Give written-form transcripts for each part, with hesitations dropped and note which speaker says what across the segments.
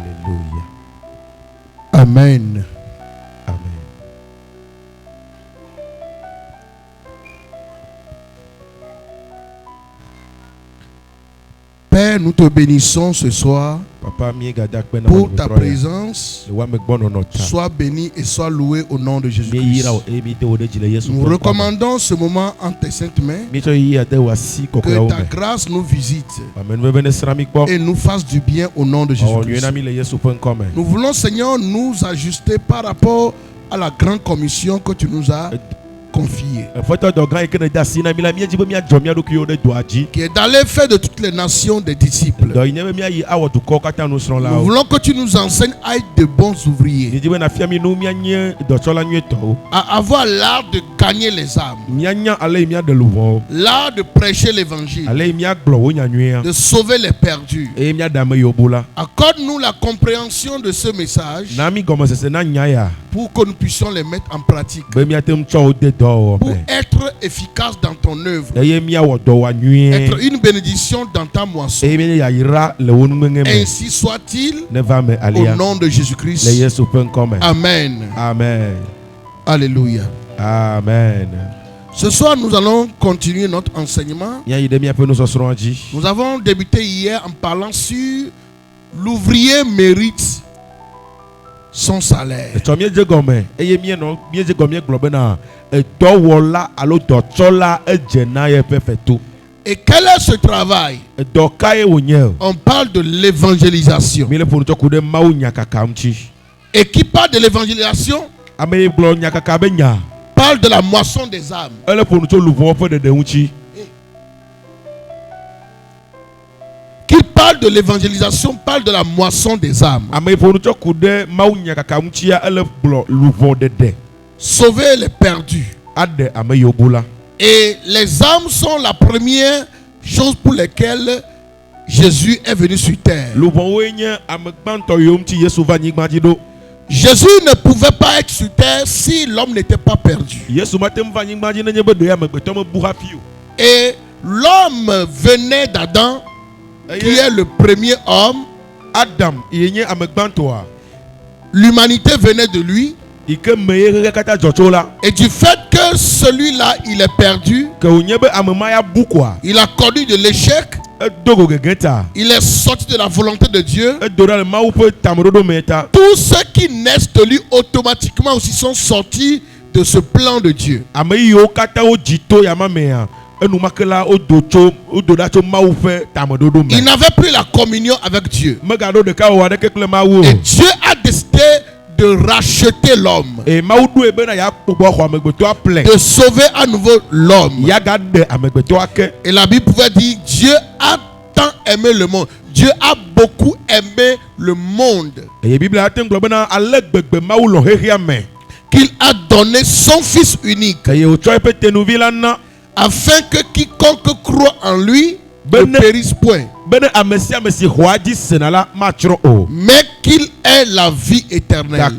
Speaker 1: Alléluia.
Speaker 2: Amen.
Speaker 1: Amen.
Speaker 2: Père, nous te bénissons ce soir pour ta présence. Sois béni et sois loué au nom de Jésus-Christ. Nous recommandons ce moment en tes saintes mains. Que ta grâce nous visite et nous fasse du bien au nom de Jésus-Christ. Nous voulons, Seigneur, nous ajuster par rapport à la grande commission que tu nous as confiée, qui est d'aller faire de toutes les nations des disciples. Nous voulons que tu nous enseignes à être de bons ouvriers, à avoir l'art de gagner les âmes, l'art de prêcher l'évangile, de sauver les perdus. Accorde-nous la compréhension de ce message pour que nous puissions les mettre en pratique, pour être efficace dans ton œuvre, être une bénédiction dans ta moisson. Ainsi soit-il, au nom de Jésus-Christ. Amen.
Speaker 1: Amen.
Speaker 2: Alléluia.
Speaker 1: Amen.
Speaker 2: Ce soir, nous allons continuer notre enseignement. Nous avons débuté hier en parlant sur l'ouvrier mérite son salaire. Et quel est ce travail? On parle de l'évangélisation. Et qui parle de l'évangélisation parle de la moisson des âmes. Qui parle de l'évangélisation parle de la moisson des âmes. Sauver les perdus. Et les âmes sont la première chose pour lesquelles Jésus est venu sur terre. Jésus ne pouvait pas être sur terre si l'homme n'était pas perdu. Et l'homme venait d'Adam, qui est le premier homme. L'humanité venait de lui. Et du fait que celui-là, il est perdu, il a connu de l'échec, il est sorti de la volonté de Dieu. Tous ceux qui naissent de lui automatiquement aussi sont sortis de ce plan de Dieu. Il n'avait plus la communion avec Dieu. Et Dieu a décidé de racheter l'homme, de sauver à nouveau l'homme. Et la Bible pouvait dire: Dieu a tant aimé le monde. Dieu a beaucoup aimé le monde qu'il a donné son Fils unique, afin que quiconque croit en lui ne périsse point, mais qu'il ait la vie éternelle.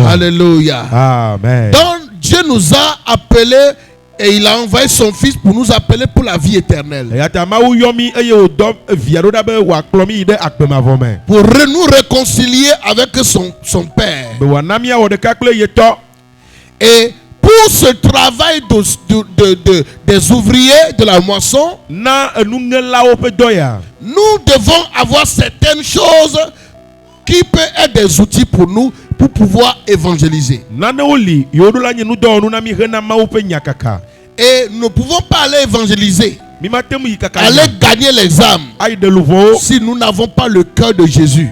Speaker 2: Alléluia.
Speaker 1: Amen.
Speaker 2: Donc Dieu nous a appelés et il a envoyé son Fils pour nous appeler pour la vie éternelle, pour nous réconcilier avec son Père. Et pour ce travail des ouvriers de la moisson, nous devons avoir certaines choses qui peuvent être des outils pour nous pour pouvoir évangéliser. Et nous ne pouvons pas aller évangéliser, aller gagner les âmes, si nous n'avons pas le cœur de Jésus,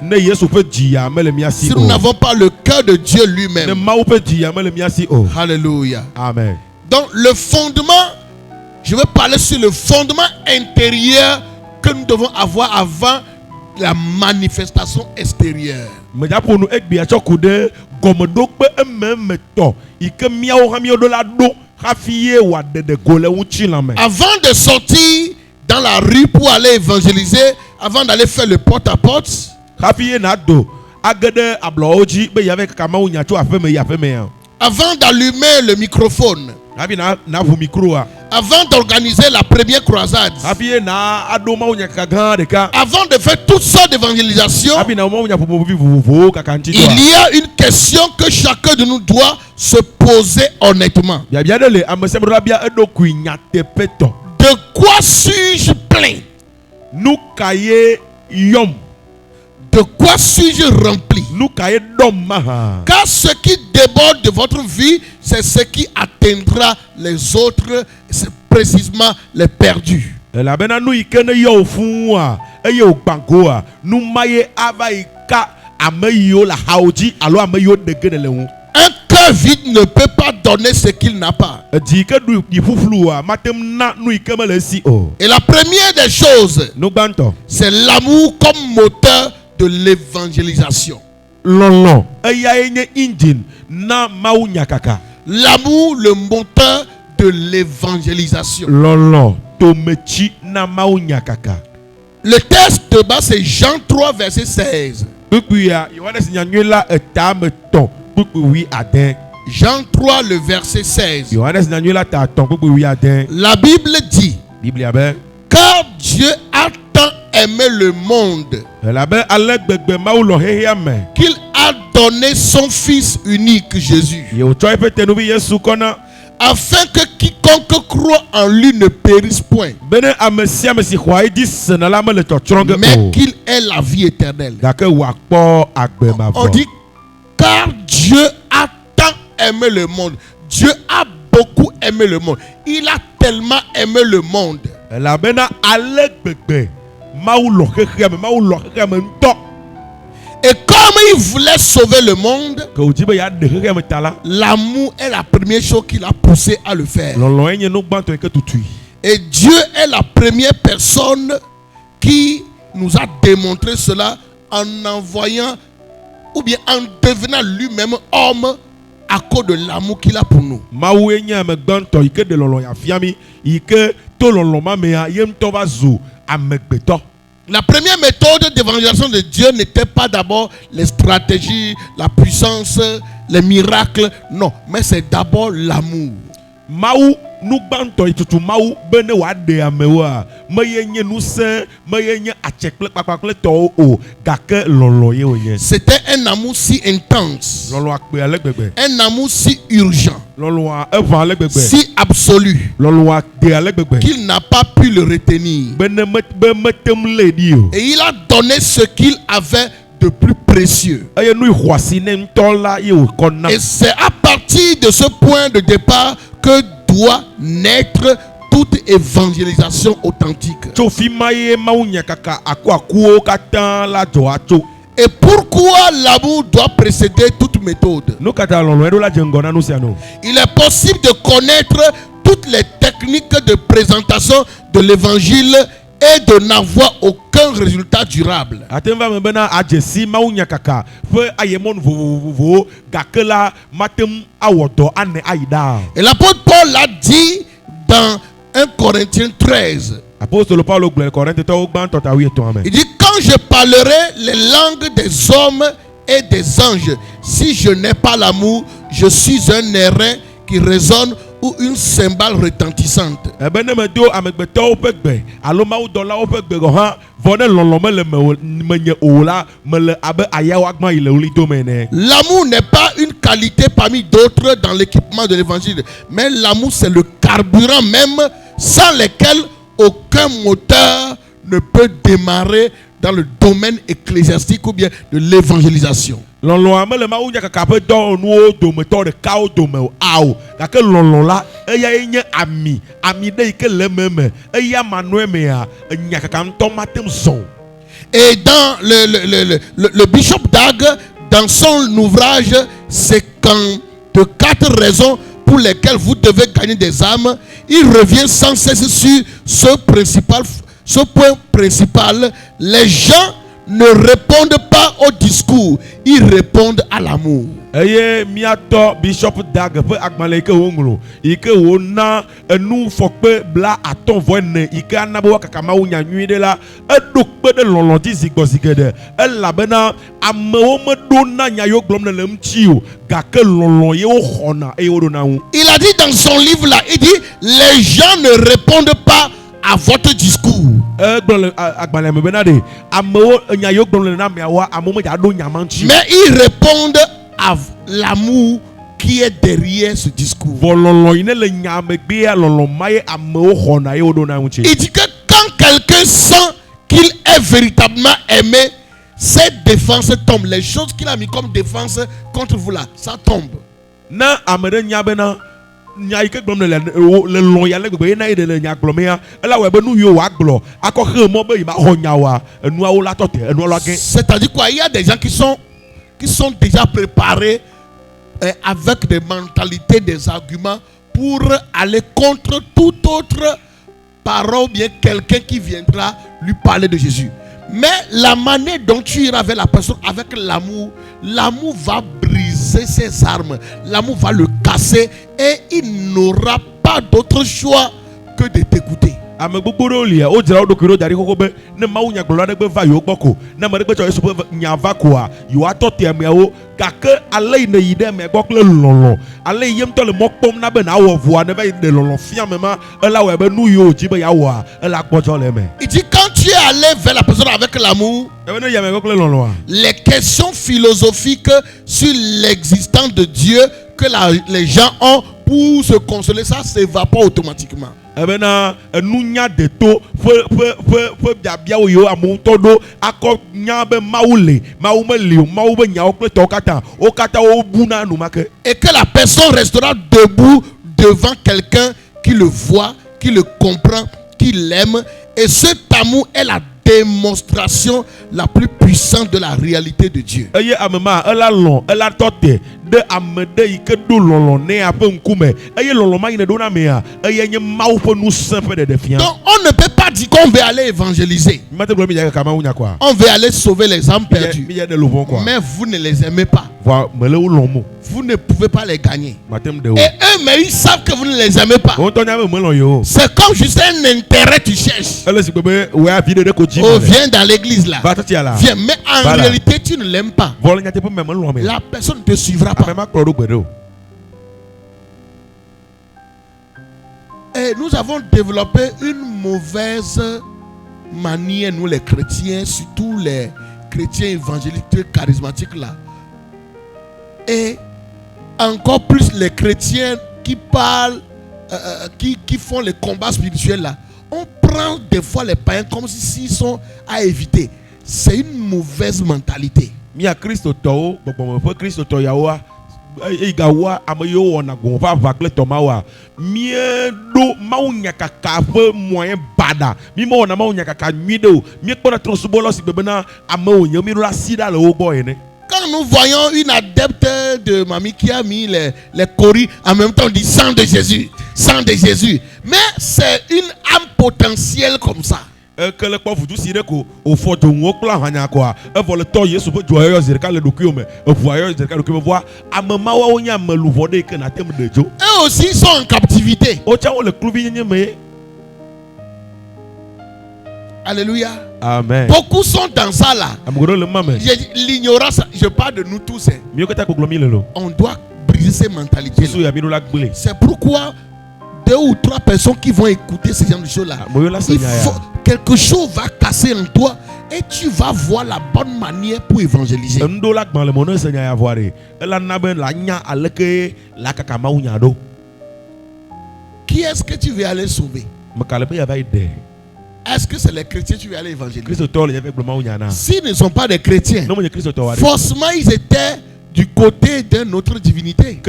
Speaker 2: si nous n'avons pas le cœur de Dieu lui-même. Alléluia.
Speaker 1: Amen.
Speaker 2: Donc le fondement, je vais parler sur le fondement intérieur que nous devons avoir avant la manifestation extérieure. Avant de sortir dans la rue pour aller évangéliser, avant d'aller faire le porte-à-porte, avant d'allumer le microphone, avant d'organiser la première croisade, avant de faire toutes sortes d'évangélisation, il y a une question que chacun de nous doit se poser honnêtement. De quoi suis-je plein? De quoi suis-je rempli? Car ce qui déborde de votre vie, c'est ce qui atteindra les autres, c'est précisément les perdus. Un cœur vide ne peut pas donner ce qu'il n'a pas. Et la première des choses, c'est l'amour comme moteur de l'évangélisation. L'amour, le moteur de l'évangélisation. Le texte de base, c'est Jean 3, verset 16. Jean 3, le verset 16. La Bible dit, car Dieu a tant aimé le monde qu'il a donné son Fils unique, Jésus, afin que quiconque croit en lui ne périsse point, mais qu'il ait la vie éternelle. On dit, car Dieu a tant aimé le monde. Dieu a beaucoup aimé le monde. Il a tellement aimé le monde. Et comme il voulait sauver le monde, l'amour est la première chose qu'il a poussé à le faire. Et Dieu est la première personne qui nous a démontré cela en envoyant ou bien en devenant lui-même homme à cause de l'amour qu'il a pour nous. La première méthode d'évangélisation de Dieu n'était pas d'abord les stratégies, la puissance, les miracles. Non, mais c'est d'abord l'amour. C'était un amour si intense, un amour si urgent, si absolu, qu'il n'a pas pu le retenir. Et il a donné ce qu'il avait de plus précieux. Et c'est à partir de ce point de départ que doit naître toute évangélisation authentique. Et pourquoi l'amour doit précéder toute méthode? Il est possible de connaître toutes les techniques de présentation de l'évangile et de n'avoir aucun résultat durable. Et l'apôtre Paul l'a dit dans 1 Corinthiens 13. Il dit, quand je parlerai les langues des hommes et des anges, si je n'ai pas l'amour, je suis un airain qui résonne ou une cymbale retentissante. L'amour n'est pas une qualité parmi d'autres dans l'équipement de l'évangile, mais l'amour c'est le carburant même sans lequel aucun moteur ne peut démarrer dans le domaine ecclésiastique ou bien de l'évangélisation. Et dans le bishop Dag, dans son ouvrage, c'est de 4 raisons pour lesquelles vous devez gagner des âmes, il revient sans cesse sur ce point principal. Les gens ne répondent pas au discours, ils répondent à l'amour.
Speaker 1: Eye miato bishop dag pe agbale ke wonglo ike wona enu fokpe bla aton voine ike anabo kakama wunya nwide la edokpe de lolonti zigbozigede elabena amewo medo na nya yo glom na lemchi o gake lolon ye o khona e o na wu.
Speaker 2: Il a dit dans son livre là, il dit les gens ne répondent pas à votre discours. Mais ils répondent à l'amour qui est derrière ce discours. Il dit que quand quelqu'un sent qu'il est véritablement aimé, ses défenses tombent. Les choses qu'il a mis comme défense contre vous là, ça tombe. C'est-à-dire quoi? Il y a des gens qui sont déjà préparés avec des mentalités, des arguments pour aller contre toute autre parole ou bien quelqu'un qui viendra lui parler de Jésus. Mais la manière dont tu iras vers la personne avec l'amour, l'amour va briser ses armes, l'amour va le casser et il n'aura pas d'autre choix que de t'écouter. Il dit quand tu es allé vers la personne avec l'amour, les questions philosophiques sur l'existence de Dieu que les gens ont pour se consoler, ça s'évapore automatiquement. Et que la personne restera debout devant quelqu'un qui le voit, qui le comprend, qui l'aime. Et cet amour est la démonstration la plus puissante de la réalité de Dieu. Donc on ne peut pas dire qu'on veut aller évangéliser. On veut aller sauver les âmes perdues. Mais vous ne les aimez pas. Vous ne pouvez pas les gagner. Et eux, mais ils savent que vous ne les aimez pas. C'est comme juste un intérêt tu cherches. Oh, viens dans l'église là. Viens, mais en réalité tu ne l'aimes pas. La personne ne te suivra pas. Et nous avons développé une mauvaise manière, nous les chrétiens, surtout les chrétiens évangéliques charismatiques là. Et encore plus les chrétiens qui parlent, qui font les combats spirituels là. On prend des fois les païens comme s'ils sont à éviter. C'est une mauvaise mentalité. Quand nous voyons une adepte de mamie qui a mis les coris, en même temps on dit sang de Jésus, sang de Jésus. Mais c'est une âme potentielle comme ça. Que le pauvre tout si au fond de mon plan quoi le temps yesu peut jouer le document voyeur le voir à maman on y a me louvoder que na thème de Dieu. Eux aussi sont en captivité. Alléluia. Amen. Beaucoup sont dans ça là. L'ignorance, je parle de nous tous. On doit briser ces mentalités. C'est pourquoi 2 ou 3 personnes qui vont écouter ce genre de choses là, il faut, quelque chose va casser en toi et tu vas voir la bonne manière pour évangéliser. Qui est-ce que tu veux aller sauver? Est-ce que c'est les chrétiens que tu veux aller évangéliser? S'ils ne sont pas des chrétiens, forcément ils étaient du côté de notre divinité.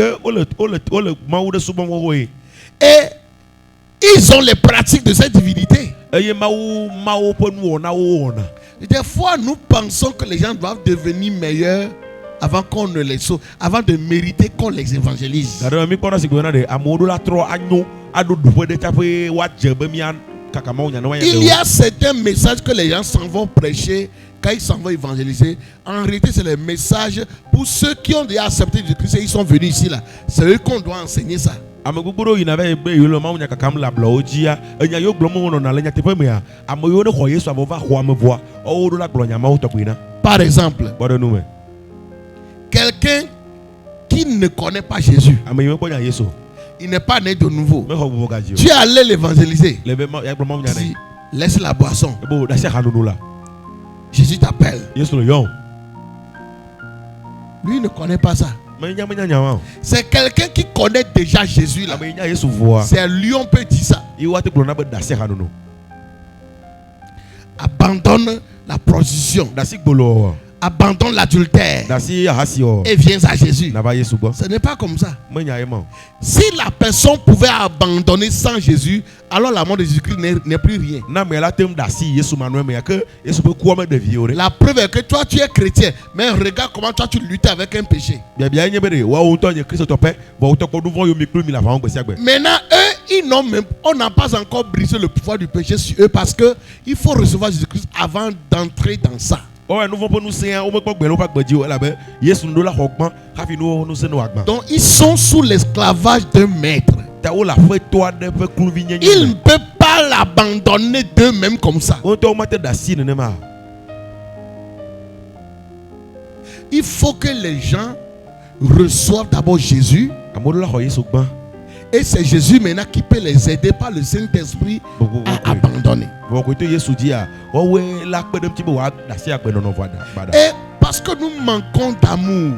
Speaker 2: Et ils ont les pratiques de cette divinité. Des fois, nous pensons que les gens doivent devenir meilleurs avant qu'on ne les sauve, avant de mériter qu'on les évangélise. Il y a certains messages que les gens s'en vont prêcher quand ils s'en vont évangéliser. En réalité, c'est les messages pour ceux qui ont déjà accepté Jésus-Christ et ils sont venus ici là. C'est eux qu'on doit enseigner ça. Par exemple, quelqu'un qui ne connaît pas Jésus, il n'est pas né de nouveau. Tu es allé l'évangéliser. Si, laisse la boisson. Jésus t'appelle. Lui ne connaît pas ça. C'est quelqu'un qui connaît déjà Jésus là. C'est lui on peut dire ça. Abandonne la prostitution. Abandonne l'adultère et viens à Jésus. Ce n'est pas comme ça. Si la personne pouvait abandonner sans Jésus, alors l'amour de Jésus-Christ n'est plus rien. La preuve est que toi tu es chrétien, mais regarde comment toi tu luttes avec un péché. Maintenant eux, on n'a pas encore brisé le pouvoir du péché sur eux parce que il faut recevoir Jésus-Christ avant d'entrer dans ça. Donc ils sont sous l'esclavage d'un maître. Ils ne peuvent pas l'abandonner d'eux-mêmes comme ça. Il faut que les gens reçoivent d'abord Jésus. Et c'est Jésus maintenant qui peut les aider par le Saint-Esprit à abandonner. Et parce que nous manquons d'amour,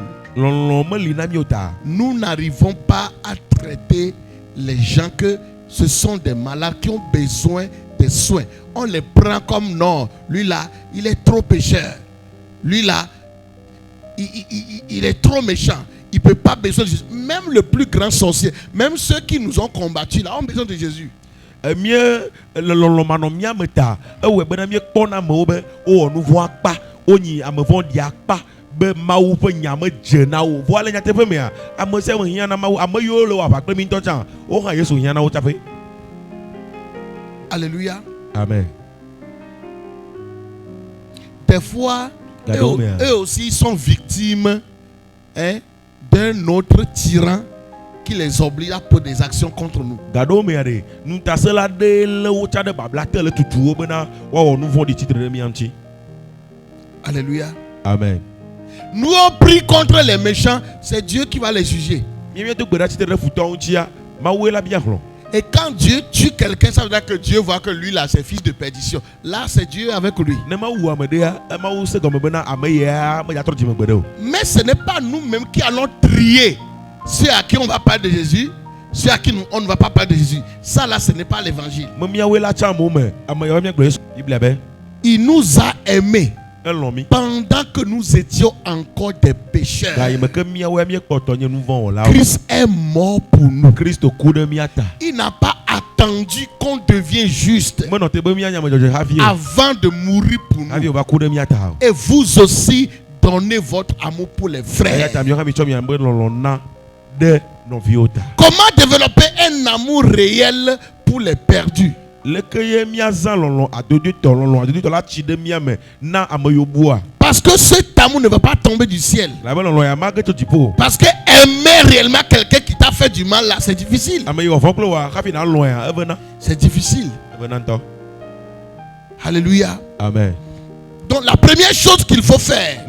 Speaker 2: nous n'arrivons pas à traiter les gens que ce sont des malades qui ont besoin des soins. On les prend comme non, lui là, il est trop pécheur. Lui là, il est trop méchant. Il ne peut pas besoin de Jésus. Même le plus grand sorcier, même ceux qui nous ont combattus là, ont besoin de Jésus. Alléluia.
Speaker 1: Amen.
Speaker 2: Des fois, eux aussi sont victimes d'un autre tyran qui les oblige à poser des actions contre nous. Alléluia.
Speaker 1: Amen.
Speaker 2: Nous on prie contre les méchants, c'est Dieu qui va les juger. Et quand Dieu tue quelqu'un, ça veut dire que Dieu voit que lui là c'est fils de perdition. Là c'est Dieu avec lui. Mais ce n'est pas nous-mêmes qui allons trier ceux à qui on va parler de Jésus, ceux à qui on ne va pas parler de Jésus. Ça là ce n'est pas l'évangile. Il nous a aimés pendant que nous étions encore des pécheurs. Christ est mort pour nous. Il n'a pas attendu qu'on devienne juste avant de mourir pour nous. Et vous aussi donnez votre amour pour les frères. Comment développer un amour réel pour les perdus? Parce que cet amour ne va pas tomber du ciel. Parce que aimer réellement quelqu'un qui t'a fait du mal là, c'est difficile. C'est difficile. Alléluia.
Speaker 1: Amen.
Speaker 2: Donc la première chose qu'il faut faire,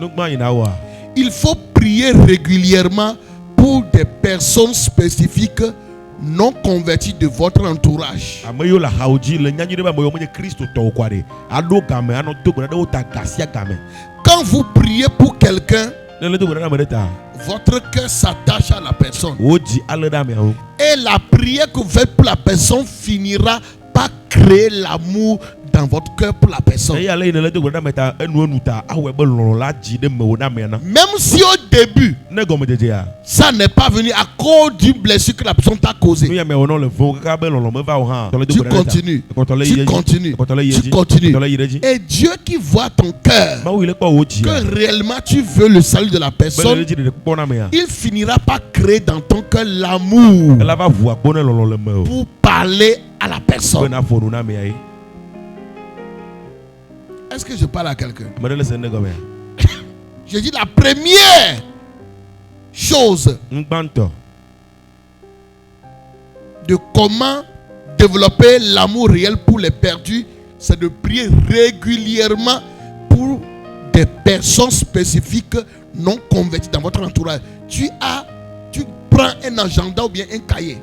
Speaker 2: il faut prier régulièrement pour des personnes spécifiques non convertis de votre entourage. Quand vous priez pour quelqu'un, votre cœur s'attache à la personne. Et la prière que vous faites pour la personne finira par créer l'amour dans votre cœur pour la personne. Même si au début, ça n'est pas venu à cause du blessure que la personne t'a causé. Tu continues, tu continues, tu continues. Et Dieu qui voit ton cœur, que réellement tu veux le salut de la personne, il finira par créer dans ton cœur l'amour pour parler à la personne. Est-ce que je parle à quelqu'un? Je dis la première chose de comment développer l'amour réel pour les perdus, c'est de prier régulièrement pour des personnes spécifiques non converties dans votre entourage. Tu prends un agenda ou bien un cahier.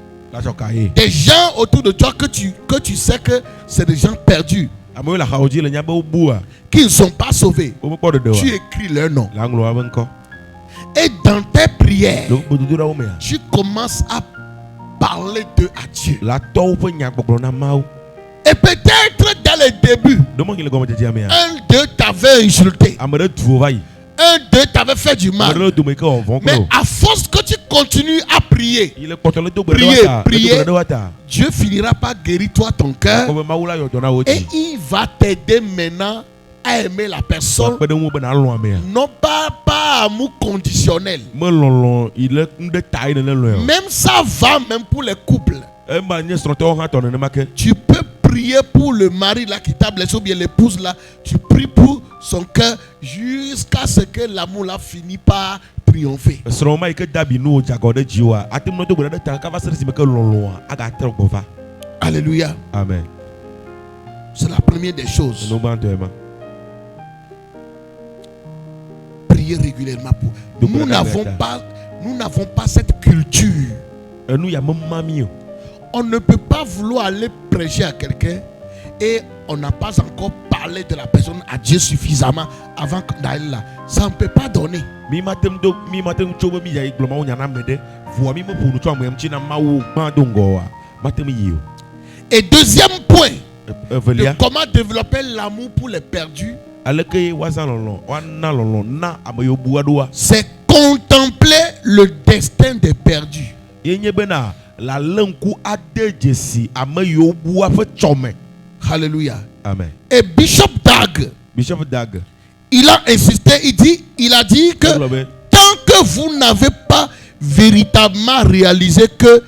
Speaker 2: Des gens autour de toi que tu sais que c'est des gens perdus, qui ne sont pas sauvés. Tu écris leur nom. Et dans tes prières, tu commences à parler d'eux à Dieu. Et peut-être dans les débuts, un d'eux t'avait insulté, un d'eux t'avait fait du mal. Mais à force que tu continues à prier, Dieu finira par guérir toi ton cœur. Et il va t'aider maintenant à aimer la personne. Non pas amour conditionnel. Même ça va même pour les couples. Tu peux prier pour le mari là qui t'a blessé ou bien l'épouse là. Tu pries pour son cœur jusqu'à ce que l'amour là finit par triompher. Alléluia.
Speaker 1: Amen.
Speaker 2: C'est la première des choses. Prier régulièrement pour. Nous n'avons pas cette culture. On ne peut pas vouloir aller prêcher à quelqu'un et on n'a pas encore parlé de la personne à Dieu suffisamment avant d'aller là. Ça ne peut pas donner. Et deuxième point de comment développer l'amour pour les perdus, c'est contempler le destin des perdus. Alléluia.
Speaker 1: Amen.
Speaker 2: Et Bishop Dag, il a insisté, il a dit que tant que vous n'avez pas véritablement réalisé que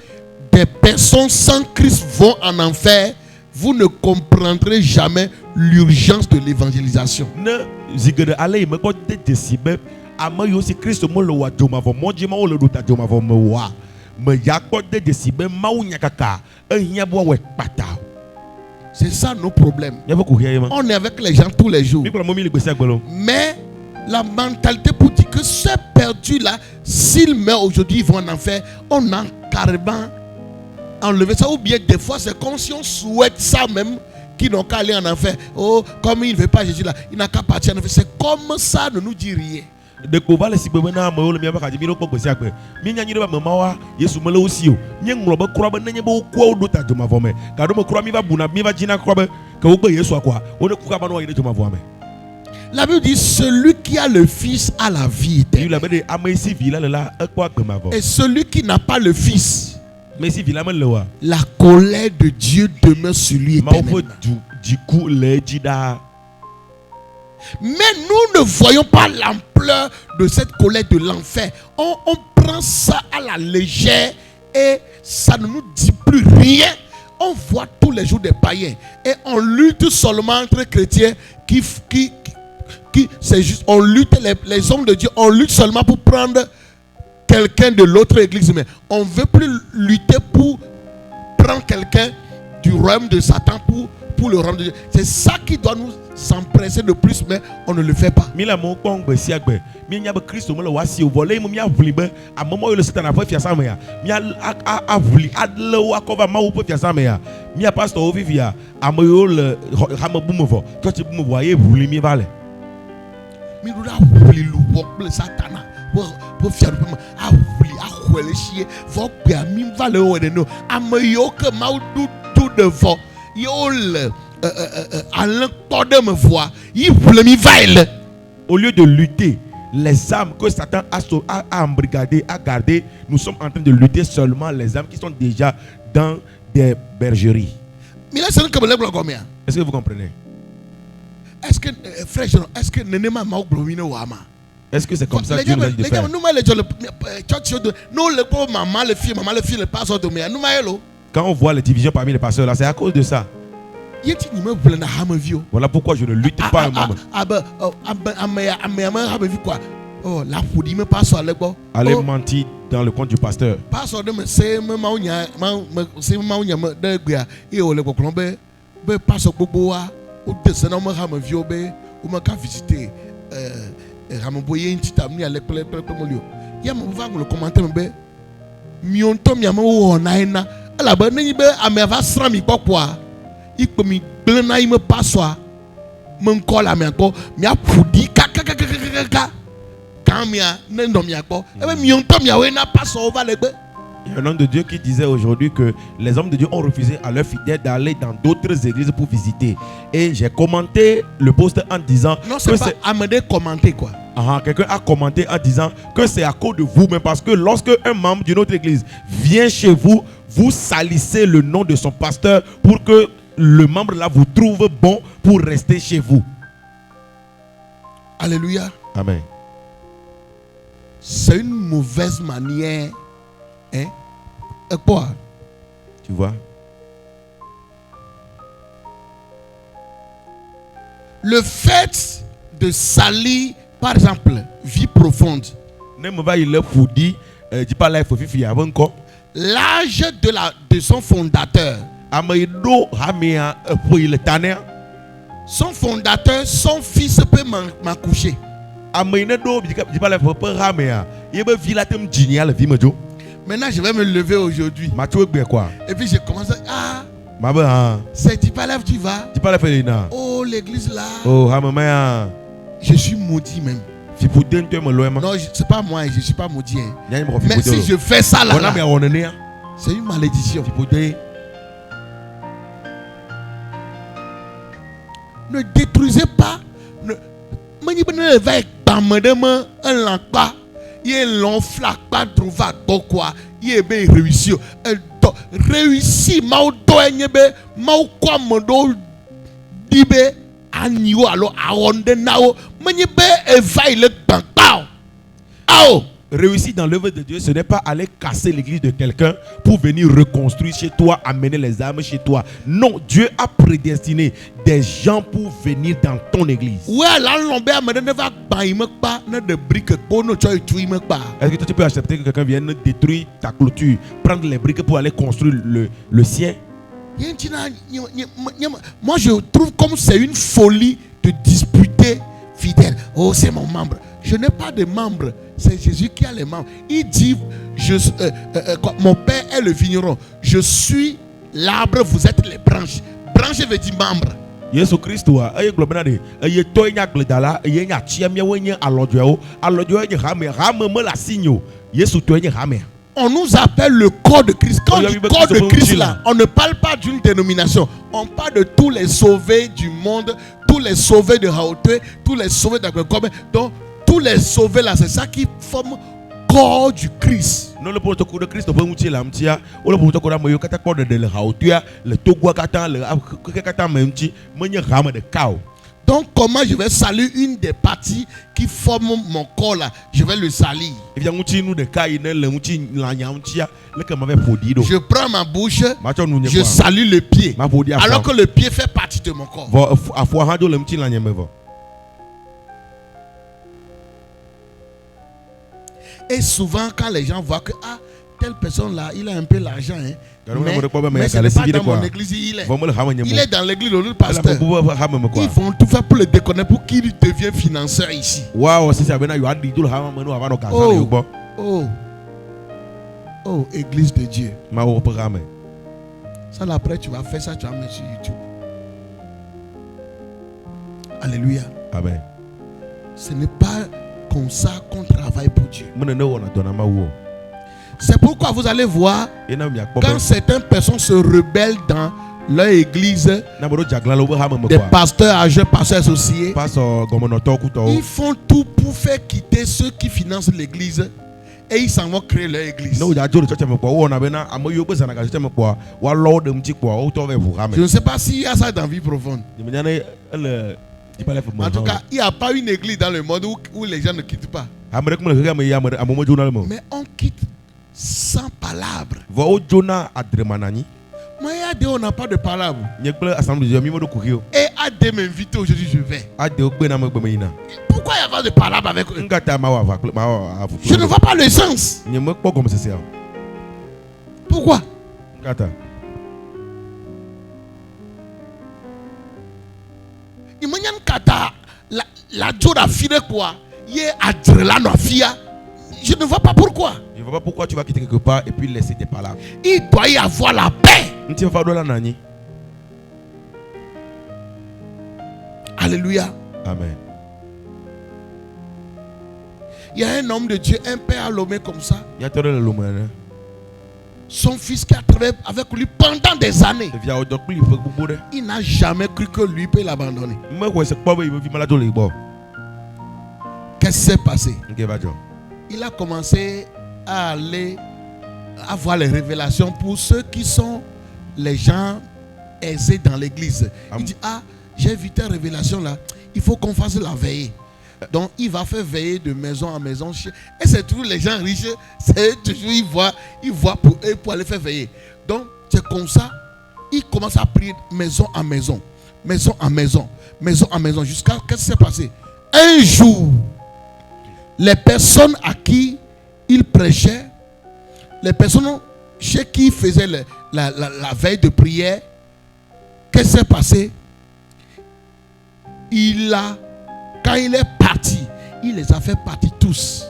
Speaker 2: des personnes sans Christ vont en enfer, vous ne comprendrez jamais l'urgence de l'évangélisation. C'est ça nos problèmes. On est avec les gens tous les jours. Mais la mentalité pour dire que ceux perdus là, s'ils meurent aujourd'hui, ils vont en enfer, on a carrément enlevé ça. Ou bien des fois, c'est comme si on souhaite ça même, qu'ils n'ont qu'à aller en enfer. Oh, comme il ne veut pas Jésus là, il n'a qu'à partir en enfer. C'est comme ça, ne nous dit rien.
Speaker 1: De kova le sibe na mo le miaba kaji mi no kpogbe siakpe mi nya nyi ba mamawa Yesu mele osio nye nglo be kura be nenye be okwa do ta joma vome ka do me kura mi ba buna mi ba jina kura be ka wo gbe Yesu akwa wo ne kuka ba no yede joma vome.
Speaker 2: La Bible dit celui qui a le fils a la vie éternelle. Et celui qui n'a pas le fils, la colère de Dieu demeure sur lui éternellement. Mais nous ne voyons pas l'ampleur de cette colère de l'enfer. On prend ça à la légère et ça ne nous dit plus rien. On voit tous les jours des païens et on lutte seulement entre chrétiens qui c'est juste, on lutte, les hommes de Dieu, on lutte seulement pour prendre quelqu'un de l'autre église, mais on ne veut plus lutter pour prendre quelqu'un du royaume de Satan pour le royaume de Dieu. C'est ça qui doit nous s'empresser de plus, mais on ne le fait pas.
Speaker 1: Au lieu de lutter les âmes que Satan a embrigadées, a gardées, nous sommes en train de lutter seulement les âmes qui sont déjà dans des bergeries. Est-ce que vous comprenez?
Speaker 2: Est-ce que frère, est-ce que
Speaker 1: c'est comme ça que Dieu nous a dit de faire? Quand on voit les divisions parmi les pasteurs là, c'est à cause de ça. Voilà pourquoi je ne lutte pas un membre. Allez mentir dans le compte du pasteur.
Speaker 2: Il y a
Speaker 1: un homme de Dieu qui disait aujourd'hui que les hommes de Dieu ont refusé à leurs fidèles d'aller dans d'autres églises pour visiter. Et j'ai commenté le post en disant...
Speaker 2: Non, c'est pas Amédée commenter quoi.
Speaker 1: Quelqu'un a commenté en disant que c'est à cause de vous, mais parce que lorsque un membre d'une autre église vient chez vous, vous salissez le nom de son pasteur pour que le membre là vous trouve bon pour rester chez vous.
Speaker 2: Alléluia.
Speaker 1: Amen.
Speaker 2: C'est une mauvaise manière. Hein? Et quoi?
Speaker 1: Tu vois?
Speaker 2: Le fait de salir, par exemple, vie profonde. L'âge de son fondateur. Son fondateur, son fils peut m'accoucher. Maintenant, je vais me lever aujourd'hui. Et puis, je commence à... c'est Dipalef, tu vas? Oh, l'église là. Je suis maudit même. Non, c'est pas moi, je ne suis pas maudit. Hein. Mais si je fais ça là, c'est une malédiction. Ne détruisez pas. Réussi
Speaker 1: Réussir dans l'œuvre de Dieu, ce n'est pas aller casser l'église de quelqu'un pour venir reconstruire chez toi, amener les âmes chez toi. Non, Dieu a prédestiné des gens pour venir dans ton église. Est-ce que tu peux accepter que quelqu'un vienne détruire ta clôture, prendre les briques pour aller construire le sien?
Speaker 2: Moi, je trouve comme c'est une folie de disputer fidèle. Oh, c'est mon membre. Je n'ai pas de membres. C'est Jésus qui a les membres. Il dit, mon père est le vigneron. Je suis l'arbre, vous êtes les branches. Branche veut dire membre.
Speaker 1: Jésus Christ
Speaker 2: on nous appelle le corps de Christ. Quand on dit corps de Christ là, on ne parle pas d'une dénomination. On parle de tous les sauvés du monde, tous les sauvés de Haute, tous les sauvés d'Agbekome. Donc tous les sauvés là, c'est ça qui forme corps du Christ. Donc comment je vais saluer une des parties qui forment mon corps là? Je vais le salir. Je prends ma bouche, je salue le pied. Alors que le pied fait partie de mon corps. Et souvent quand les gens voient que telle personne là, il a un peu l'argent, hein, mais ce n'est pas dans mon église, il est dans l'église de l'autre pasteur. Ils vont tout faire pour le déconner, pour qu'il devienne financeur ici. Oh, église de Dieu. Ça là, après tu vas faire ça, tu vas mettre sur YouTube. Alléluia.
Speaker 1: Amen.
Speaker 2: Ce n'est pas comme ça qu'on travaille pour Dieu. C'est pourquoi vous allez voir, quand certaines personnes se rebellent dans leur église, des pasteurs âgés, pasteurs associés, ils font tout pour faire quitter ceux qui financent l'église et ils s'en vont créer leur église. Je ne sais pas s'il y a ça dans la vie profonde. En tout cas, il n'y a pas une église dans le monde où les gens ne quittent pas. Mais on quitte sans palabre. Mais Adé, on n'a pas de palabre.
Speaker 1: Nye kple assemblée de Dieu mi mo do kuki o.
Speaker 2: Et Adé m'invite aujourd'hui, je vais.
Speaker 1: Ade o gbe na mo gbe me yina.
Speaker 2: Pourquoi il y a pas de palabre avec eux?
Speaker 1: Ngata ma wa va ma wa.
Speaker 2: Je ne vois pas le sens.
Speaker 1: Nye mo kpo comme c'est ça.
Speaker 2: Pourquoi?
Speaker 1: Ngata.
Speaker 2: Imanyan kata la joda fide quoi? Yé adrela no fia. Je ne vois pas pourquoi.
Speaker 1: Je ne vois pas pourquoi tu vas quitter quelque part et puis laisser tes palabres.
Speaker 2: Il doit y avoir la paix. Alléluia.
Speaker 1: Amen.
Speaker 2: Il y a un homme de Dieu, un père à l'homme comme ça.
Speaker 1: Il
Speaker 2: Son fils qui a travaillé avec lui pendant des années. Il n'a jamais cru que lui peut l'abandonner. Qu'est-ce qui s'est passé? Il a commencé à aller à voir les révélations pour ceux qui sont les gens aisés dans l'église. Il dit, ah, j'ai vu ta révélation là, il faut qu'on fasse la veillée. Donc il va faire veiller de maison en maison. Et c'est toujours les gens riches, c'est toujours ils voient pour eux pour aller faire veiller. Donc c'est comme ça, il commence à prier maison en maison, maison en maison, maison en maison, jusqu'à qu'est-ce qui s'est passé? Un jour, les personnes à qui il prêchait, les personnes chez qui il faisait la veille de prière, qu'est-ce qui s'est passé? Quand il est parti, il les a fait partir tous.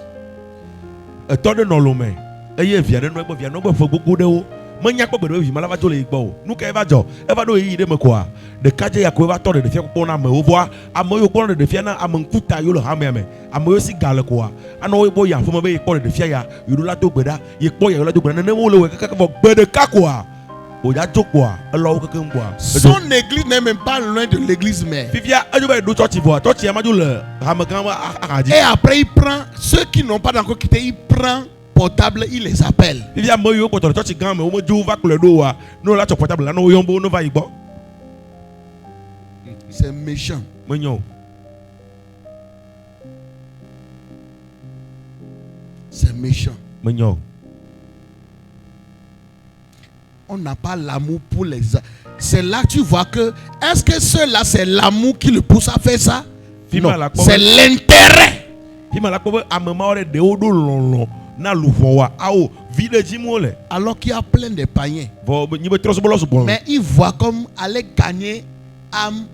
Speaker 1: Menya ko bedo vima la va jole igbo nu ka eva jo eva do yi de mekwa de kaje ya ko eva to de fia ko na me ovoa amoyo ko de fia na amankuta yo lo ha me amoyo si gale ko ana bo ya fo me be ko de fia ya yo la to gbeda ye ko ya yo la to gbeda na wo le we kaka fo gbede ka ko o ya joko lo kaka ngbo
Speaker 2: son église n'est même pas loin de l'église mère.
Speaker 1: Fifia ajo be do church vo church ya ma jo le ha me kan akaji.
Speaker 2: Et après il prend ceux qui n'ont pas encore quitté, il prend portable, il les appelle. C'est méchant. C'est méchant. On n'a pas l'amour pour les... C'est là que tu vois que... Est-ce que cela c'est l'amour qui le pousse à faire ça? Non, c'est l'intérêt. Alors qu'il y a plein de païens. Mais il voit comme aller gagner âme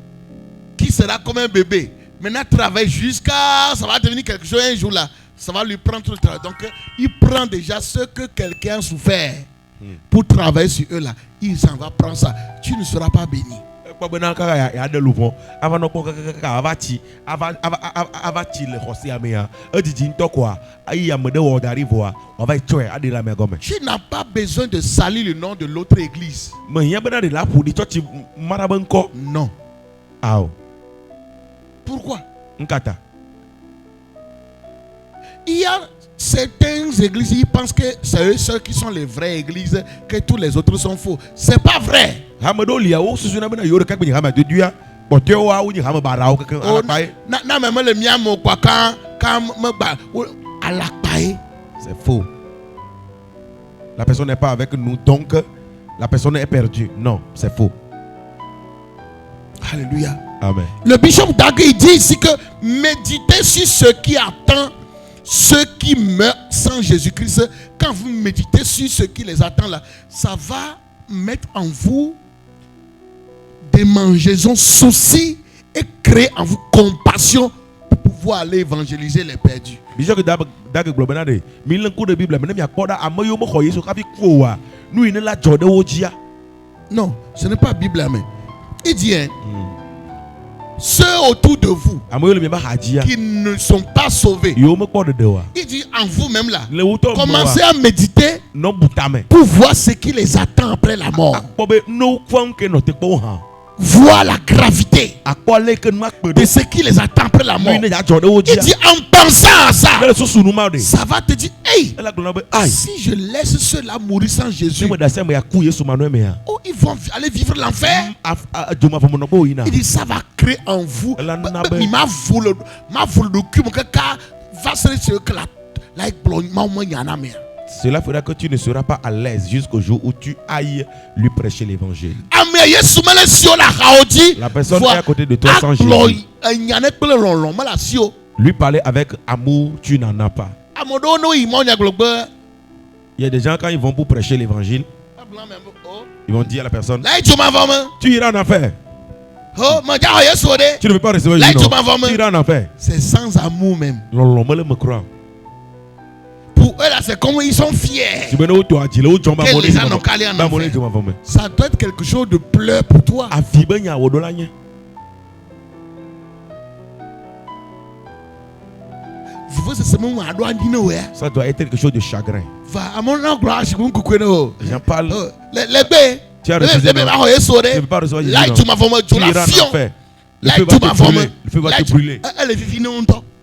Speaker 2: qui sera comme un bébé. Maintenant travaille jusqu'à... Ça va devenir quelque chose un jour là. Ça va lui prendre tout le travail. Donc il prend déjà ce que quelqu'un a souffert pour travailler sur eux là. Il s'en va prendre ça. Tu ne seras pas béni. Tu n'as pas besoin de salir le nom de l'autre église. Non. Pourquoi? Il y a certaines églises, ils pensent que c'est eux ceux qui sont les vraies églises, que tous les autres sont faux. C'est pas vrai.
Speaker 1: C'est faux. La personne n'est pas avec nous, donc la personne est perdue. Non, c'est faux.
Speaker 2: Alléluia.
Speaker 1: Amen.
Speaker 2: Le bishop Dag dit ici que méditez sur ce qui attend ceux qui meurent sans Jésus-Christ. Quand vous méditez sur ce qui les attend là, ça va mettre en vous des mangeaisons, soucis et créer en vous compassion pour pouvoir aller évangéliser les perdus. Non, ce n'est pas Bible, mais il dit hein, ceux autour de vous qui ne sont pas sauvés, il dit en vous-même là, commencez à méditer pour voir ce qui les attend après la mort. Voir la gravité de ce qui les attend après la mort. Il dit en pensant à ça, ça va te dire, hey, si je laisse ceux-là mourir sans Jésus, oh, ils vont aller vivre l'enfer. Il dit ça va créer en vous. Il m'a voulu le cul, mon va se que la
Speaker 1: Cela fera que tu ne seras pas à l'aise jusqu'au jour où tu ailles lui prêcher l'évangile. La personne est à côté de toi sans Jésus. Lui parler avec amour, tu n'en as pas. Il y a des gens, quand ils vont pour prêcher l'évangile, ils vont dire à la personne, tu iras en enfer. Tu ne veux pas recevoir Jésus, non? Tu iras en enfer.
Speaker 2: C'est sans amour même.
Speaker 1: Pour
Speaker 2: eux là, c'est comme ils sont fiers
Speaker 1: que
Speaker 2: les gens n'ont qu'à aller en enfer. Ça doit être quelque chose de pleur pour toi.
Speaker 1: Ça doit être quelque chose de chagrin.
Speaker 2: J'en parle.
Speaker 1: Tu as refusé, tu ne peux pas recevoir Jésus, non? Tu iras en enfer. Le feu va te brûler.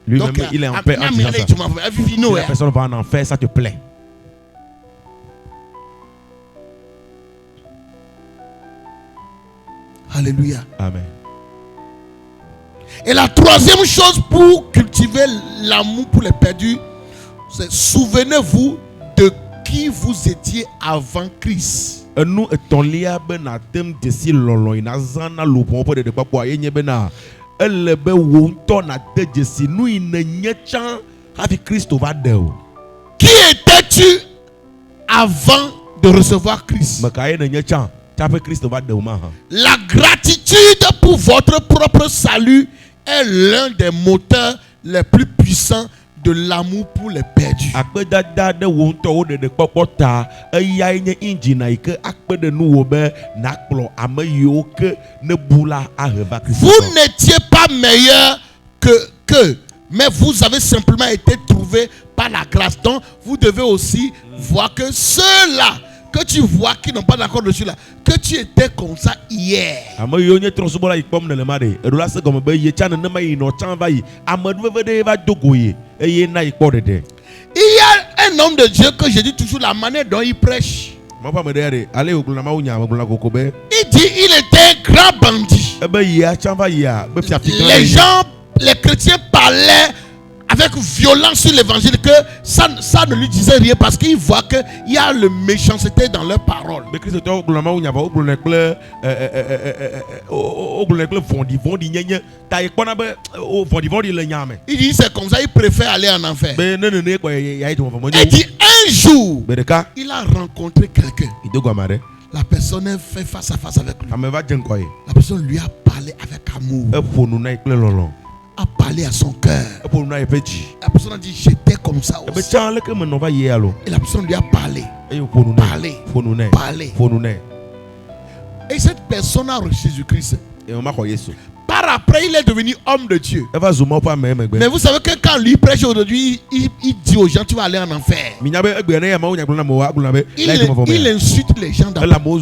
Speaker 1: Lui-même, il est en paix en disant ça. Si la personne va en enfer, ça te plaît.
Speaker 2: Alléluia.
Speaker 1: Amen.
Speaker 2: Et la troisième chose pour cultiver l'amour pour les perdus, c'est souvenez-vous de qui vous étiez avant Christ.
Speaker 1: Nous étions liés à un thème de si lolo inazana lupon pour de papa yenye bena elebe wonto na de si nous inenyecha avec Christ va deo.
Speaker 2: Qui étais-tu avant de recevoir Christ? La gratitude pour votre propre salut est l'un des moteurs les plus puissants de l'amour pour les perdus. Vous n'étiez pas meilleur que, mais vous avez simplement été trouvé par la grâce. Donc, vous devez aussi voir que ceux-là que tu vois qui n'ont pas d'accord dessus là, que tu étais comme ça hier. Il y a un homme de Dieu que je dis toujours la manière dont il prêche. Il dit il était un grand bandit. Les chrétiens parlaient avec violence sur l'évangile, que ça ne lui disait rien parce qu'il voit qu'il y a le méchanceté dans leurs paroles. Il dit c'est comme ça, il préfère aller en enfer. Il dit un jour, il a rencontré quelqu'un. La personne est fait face à face avec lui. La personne lui a parlé avec amour. A parlé à son cœur. La personne a dit j'étais comme ça aussi. Et la personne lui a parlé. Parlé. Et cette personne a reçu Jésus-Christ. Par après, il est devenu homme de Dieu. Mais vous savez que quand lui prêche aujourd'hui, il dit aux gens tu vas aller en enfer. Il insulte les gens d'abord.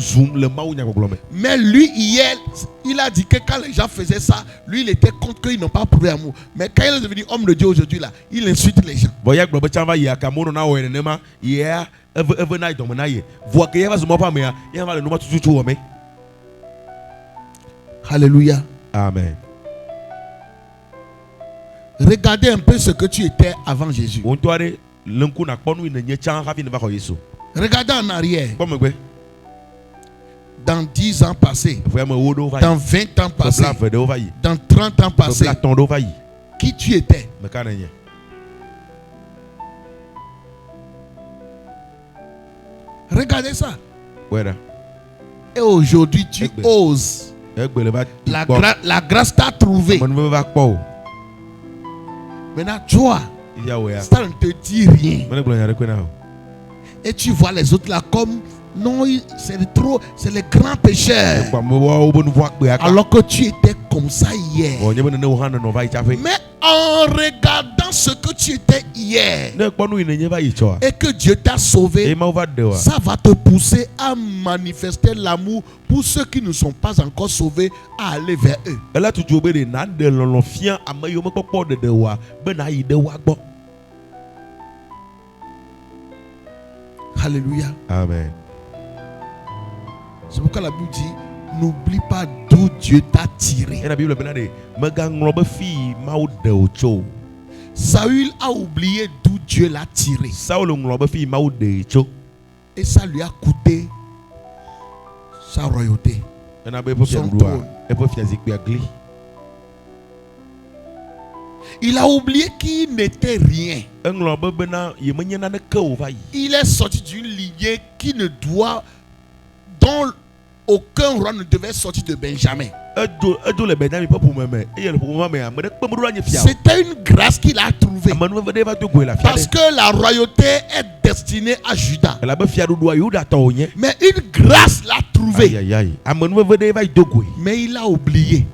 Speaker 2: Mais lui, hier, il a dit que quand les gens faisaient ça, lui, il était contre qu'ils n'ont pas prouvé amour. Mais quand il est devenu homme de Dieu aujourd'hui, là, il insulte les gens. Alléluia.
Speaker 1: Amen.
Speaker 2: Regardez un peu ce que tu étais avant Jésus.
Speaker 1: Regardez
Speaker 2: en arrière. Dans 10 ans passés, dans 20 ans passés, dans 30 ans passés, qui tu étais? Regardez ça. Et aujourd'hui, tu oses. La grâce t'a trouvé. Maintenant, toi, ça ne te dit rien. Et tu vois les autres là comme non, c'est trop, c'est les grands pécheurs. Alors que tu étais comme ça hier. Mais en regardant ce que tu étais hier et que Dieu t'a sauvé, ça va te pousser à manifester l'amour pour ceux qui ne sont pas encore sauvés, à aller vers eux. Alléluia.
Speaker 1: Amen.
Speaker 2: C'est pourquoi la Bible dit n'oublie pas d'où Dieu t'a tiré. Saül a oublié d'où Dieu l'a tiré.
Speaker 1: Saul nglobe fi ma de cho.
Speaker 2: Et ça lui a coûté sa royauté. Son trône. Il a oublié qu'il n'était rien. Il est sorti d'une lignée dont aucun roi ne devait sortir de Benjamin. C'était une grâce qu'il a trouvée. Parce que la royauté est destinée à Juda. Mais une grâce l'a trouvée. Mais il a oublié.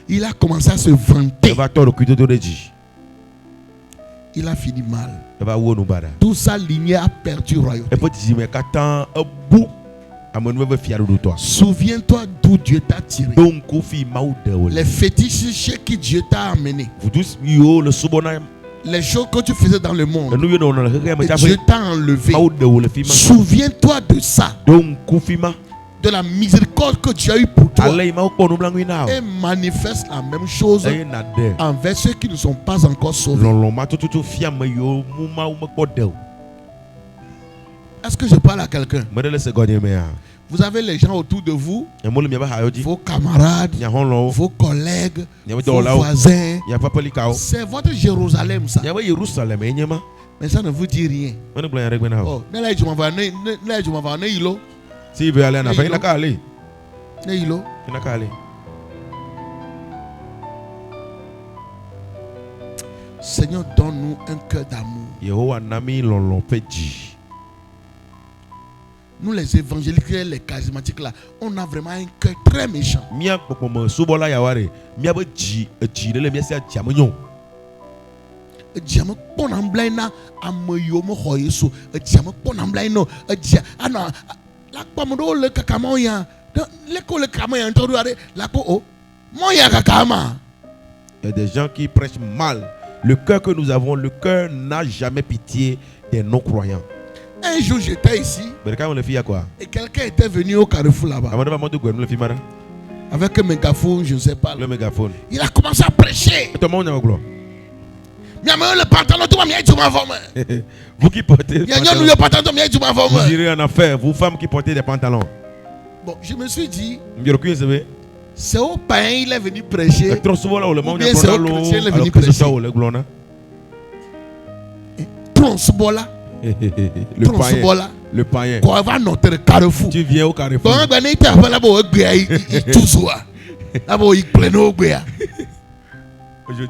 Speaker 2: Il a commencé à se vanter. Il a fini mal. Toute sa lignée a perdu royauté. Souviens-toi d'où Dieu t'a tiré. Les fétiches chez qui Dieu t'a amené. Les choses que tu faisais dans le monde. Et Dieu t'a enlevé. Souviens-toi de ça. De la miséricorde que Dieu a eu pour toi. Et manifeste la même chose envers ceux qui ne sont pas encore sauvés. Est-ce que je parle à quelqu'un? Vous avez les gens autour de vous, vos camarades, vos collègues, vos voisins. C'est votre Jérusalem, ça. Mais ça ne vous dit rien. Oh,
Speaker 1: s'il veut aller en Afrique, il n'a qu'à aller.
Speaker 2: Seigneur, donne-nous un cœur d'amour. Nous les évangéliques, les charismatiques là, on a vraiment un cœur très méchant.
Speaker 1: Il y a des gens qui prêchent mal. Le cœur que nous avons, le cœur n'a jamais pitié des non-croyants.
Speaker 2: Un jour j'étais ici et quelqu'un était venu au carrefour là-bas avec un mégaphone, je ne sais pas.
Speaker 1: Le mégaphone.
Speaker 2: Il a commencé à prêcher. Le pantalon,
Speaker 1: vous qui portez des pantalons,
Speaker 2: vous
Speaker 1: irez en affaire, vous femmes qui portez des pantalons.
Speaker 2: Bon, je me suis dit, c'est au païen il est venu prêcher.
Speaker 1: Trop souvent là où le monde
Speaker 2: est chrétien il est venu prêcher.
Speaker 1: Le païen.
Speaker 2: Quoi va notre carrefour?
Speaker 1: Tu viens au carrefour.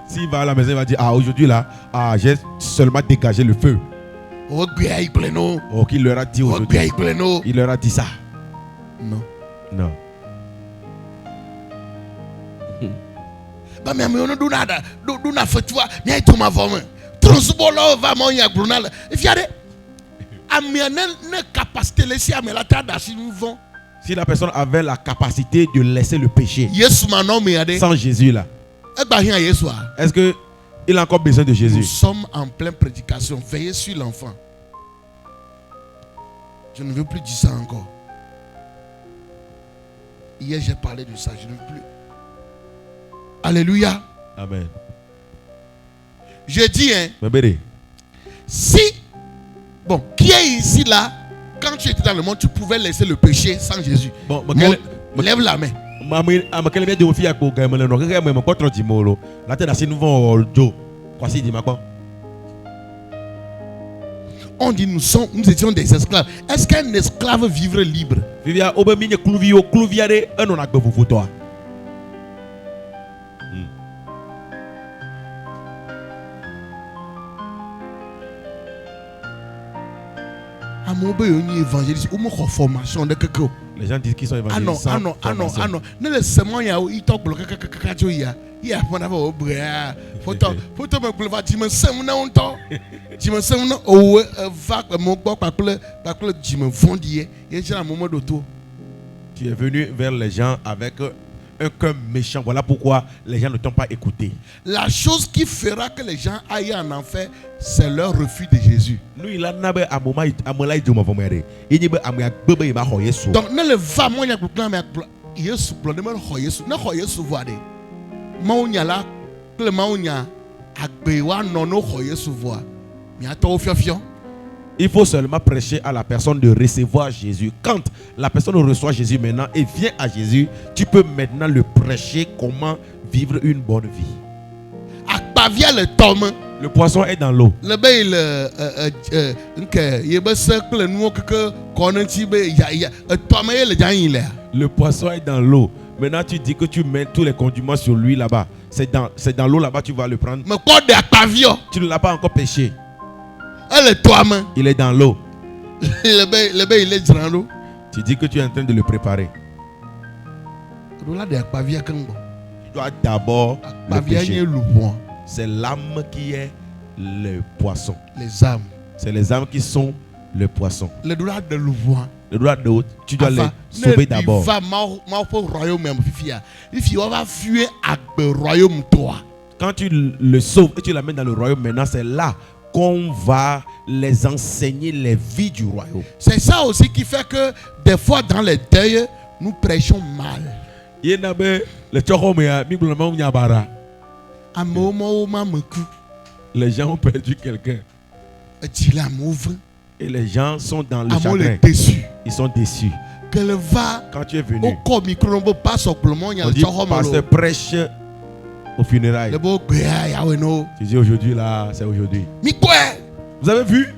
Speaker 1: S'il va à la maison, il va dire aujourd'hui là, j'ai seulement dégagé le feu. Oh, qu'il leur a dit aujourd'hui. Il leur a dit ça.
Speaker 2: Non.
Speaker 1: Non. Si la personne avait la capacité de laisser le péché sans Jésus là, est-ce qu'il a encore besoin de Jésus?
Speaker 2: Nous sommes en pleine prédication. Veillez sur l'enfant. Je ne veux plus dire ça encore. Hier j'ai parlé de ça. Je ne veux plus. Alléluia.
Speaker 1: Amen.
Speaker 2: Je dis, si, bon, qui est ici là, quand tu étais dans le monde, tu pouvais laisser le péché sans Jésus.
Speaker 1: Bon,
Speaker 2: lève la main. On dit nous étions des esclaves. Est-ce qu'un esclave vivrait libre?
Speaker 1: Les gens disent qu'ils sont évangélistes.
Speaker 2: Ah non. Ne laissez-moi il t'a bloqué. Il y a pas d'avoir photo me pleuva tu me sens non temps tu me sens non oh va mon quoi tu me fondis et j'ai un moment d'auto.
Speaker 1: Tu es venu vers les gens avec un cœur méchant. Voilà pourquoi les gens ne t'ont pas écouté.
Speaker 2: La chose qui fera que les gens aillent en enfer, c'est leur refus de Jésus. Donc ne le va moi y a Yesu plan de me Yesu na Yesu voir de maunya la le maunya
Speaker 1: Il faut seulement prêcher à la personne de recevoir Jésus. Quand la personne reçoit Jésus maintenant et vient à Jésus, tu peux maintenant le prêcher comment vivre une bonne vie. Le poisson est dans l'eau. Le poisson est dans l'eau. Maintenant tu dis que tu mets tous les condiments sur lui là-bas. C'est dans l'eau là-bas, tu vas le prendre. Tu ne l'as pas encore pêché. Il est dans l'eau. Tu dis que tu es en train de le préparer. Tu dois d'abord le pêcher. C'est l'âme qui est le poisson. Les âmes. C'est les âmes qui sont le poisson. Le droit de l'eau, tu dois les sauver d'abord. Quand tu le sauves et tu l'amènes dans le royaume, maintenant c'est là qu'on va les enseigner les vies du royaume. C'est ça aussi qui fait que des fois dans les deuils, nous prêchons mal. Les gens ont perdu quelqu'un. Et les gens sont dans le chagrin. Ils sont déçus. Quand tu es venu, on dit pasteur prêche au funérailles. Tu dis aujourd'hui là, c'est aujourd'hui. Vous avez vu?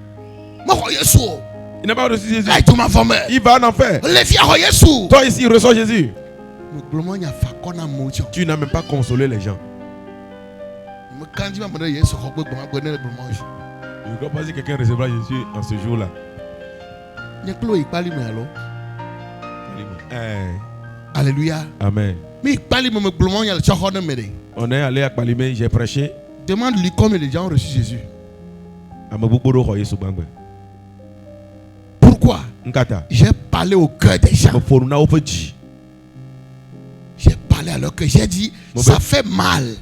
Speaker 1: Il n'a pas reçu Jésus. Il va en enfer. Toi ici, reçois Jésus. Tu n'as même pas consolé les gens. Je ne crois pas si quelqu'un recevra Jésus en ce jour-là.
Speaker 2: Alléluia.
Speaker 1: Amen. On est allé à Palimé, j'ai prêché.
Speaker 2: Demande-lui combien de gens ont reçu Jésus. Pourquoi? J'ai parlé au cœur des gens. J'ai parlé à leur cœur. J'ai dit, ça fait mal.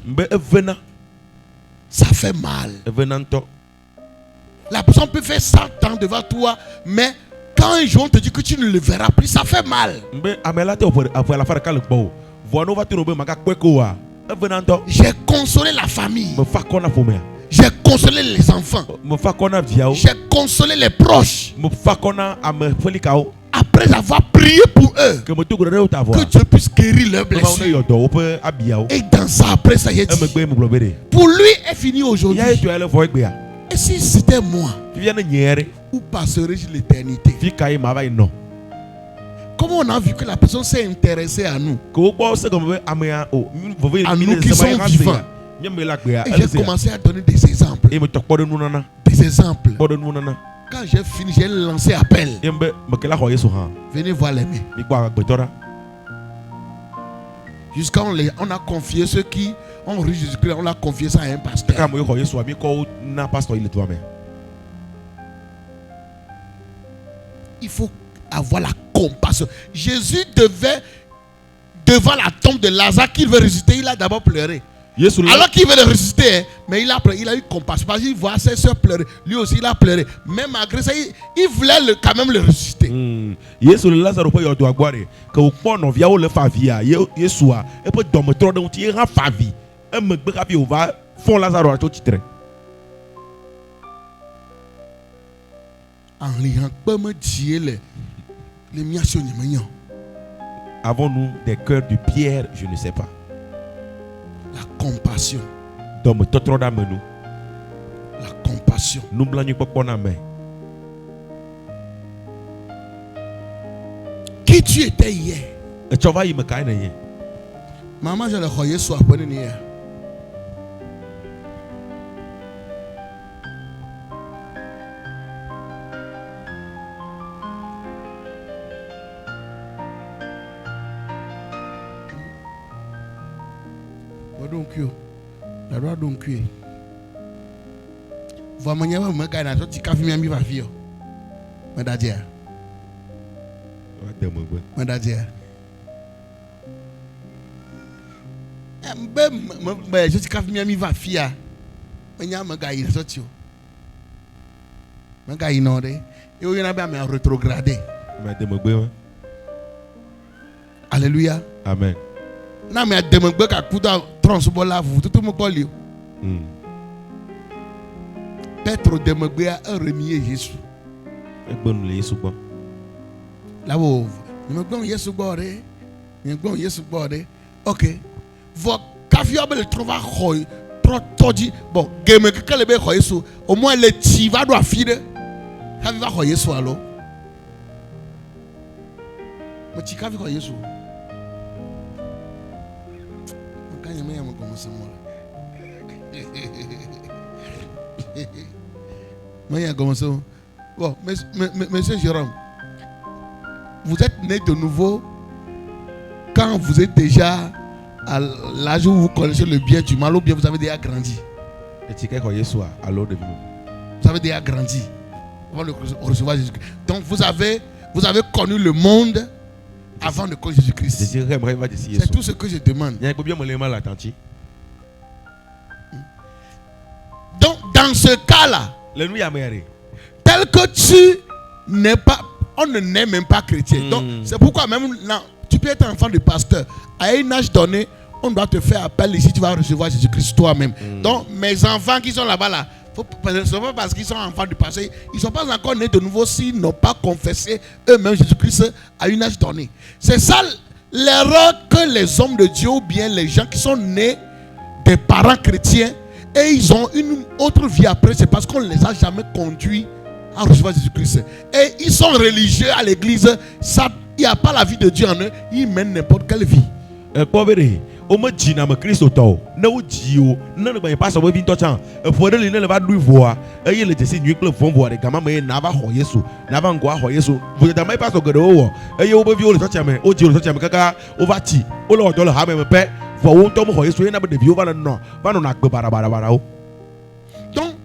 Speaker 2: Ça fait mal. La personne peut faire 100 ans devant toi, mais quand un jour on te dit que tu ne le verras plus, ça fait mal. J'ai consolé la famille. J'ai consolé les enfants. J'ai consolé les proches. Après avoir prié pour eux, que Dieu puisse guérir leurs blessures. Et dans ça, après ça, il dit, pour lui est fini aujourd'hui. Et si c'était moi, où passerais-je l'éternité? Comment on a vu que la personne s'est intéressée à nous? À nous qui sommes vivants. Et j'ai commencé à donner des exemples. Des exemples. Quand j'ai fini, j'ai lancé appel. Venez voir les mains. Jusqu'à on a confié ceux qui ont reçu Jésus-Christ, on a confié ça à un pasteur. Il faut avoir la compassion. Jésus devait, devant la tombe de Lazare qu'il veut ressusciter, il a d'abord pleuré. Alors qu'il veut le ressusciter, mais il a eu compassion. Parce qu'il voit ses soeurs pleurer. Lui aussi, il a pleuré. Mais malgré ça, il voulait quand même le ressusciter.
Speaker 1: Avons-nous des cœurs de pierre? Je ne sais pas.
Speaker 2: La compassion.
Speaker 1: La
Speaker 2: compassion. Qui tu étais hier? Maman, je le croyais soit appelé hier. La loi donc va me gagner un petit café mi va faire. Madadia. Madadia. Je suis café mi va faire. Mais il y a un gars il sorti. Un gars il n'a et il y en a bien mais rétrogradé. Alléluia.
Speaker 1: Amen.
Speaker 2: Non mais demain que couda transport là vous tout me coller. Petro de Megbea a renié Jésus. Là-haut, nous me Jésus bordé. Nous me Jésus bordé. Ok. Votre café le trouva roy. Trop dit. Bon, game que le bec Jésus. Au moins le tiva doit filer. Café va royer Jésus alors. Mais tu café royer Jésus. Quand il me a commencé moi. Bon, monsieur Jérôme, vous êtes né de nouveau quand vous êtes déjà à l'âge où vous connaissez le bien du mal, ou bien vous avez déjà grandi. Vous avez déjà grandi avant de recevoir Jésus-Christ. Donc vous avez connu le monde avant de connaître Jésus-Christ. C'est tout ce que je demande. Donc dans ce cas-là, tel que tu n'es pas, on ne naît même pas chrétien. Donc c'est pourquoi même là, tu peux être enfant de pasteur. À un âge donné, on doit te faire appel ici, tu vas recevoir Jésus-Christ toi-même. Donc mes enfants qui sont là-bas là, ce n'est pas parce qu'ils sont enfants du passé, ils ne sont pas encore nés de nouveau s'ils n'ont pas confessé eux-mêmes Jésus-Christ à un âge donné. C'est ça l'erreur que les hommes de Dieu ou bien les gens qui sont nés des parents chrétiens et ils ont une autre vie après, c'est parce qu'on ne les a jamais conduits à recevoir Jésus-Christ. Et ils sont religieux à l'église, il n'y a pas la vie de Dieu en eux, ils mènent n'importe quelle vie.
Speaker 1: O me dina me Kristo tɔ ne wo dzi o ne ne pas so vi ntɔ tsa eƒo ɖe li ne le va ɖui voa eye le dzesi nyui kple vɔn voa ɖe gama me na va xɔ Yesu na va ŋgɔ axɔ Yesu vodada me pas so geɖewo wɔ eye wobe viwo le tsɔtsia me wo dzi le tsɔtsia me kaka wo va tsi wo le wɔdɔ le hame me pɛ vɔ wo ŋutɔ me xɔ Yesu eye na be ɖeviwo va nɔ agbe barabarawo.
Speaker 2: Donc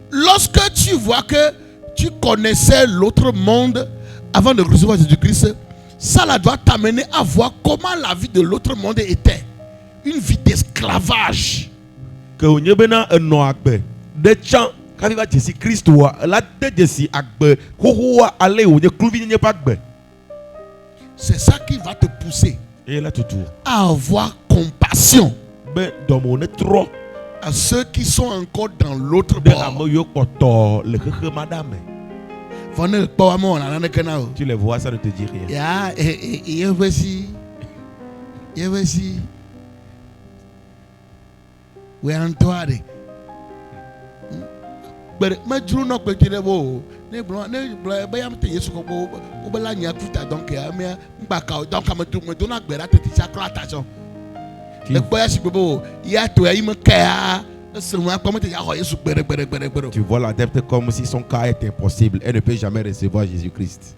Speaker 2: lorsque tu vois que tu connaissais l'autre monde avant de recevoir Jésus-Christ, ça là doit t'amener à voir comment la vie de l'autre monde était. Une vie d'esclavage.
Speaker 1: Que on y bena eno agbe de chan kavi va Jésus Christ wa la de Jésus agbe hohoa ale o nye kluvi nye pas agbe.
Speaker 2: C'est ça qui va te pousser
Speaker 1: et là tout
Speaker 2: à avoir compassion
Speaker 1: ben domo ne trop
Speaker 2: à ceux qui sont encore dans l'autre bord.
Speaker 1: Tu les vois, ça ne te dit rien. Tu vois l'adepte comme si son cas est impossible et ne peut jamais recevoir Jésus-Christ.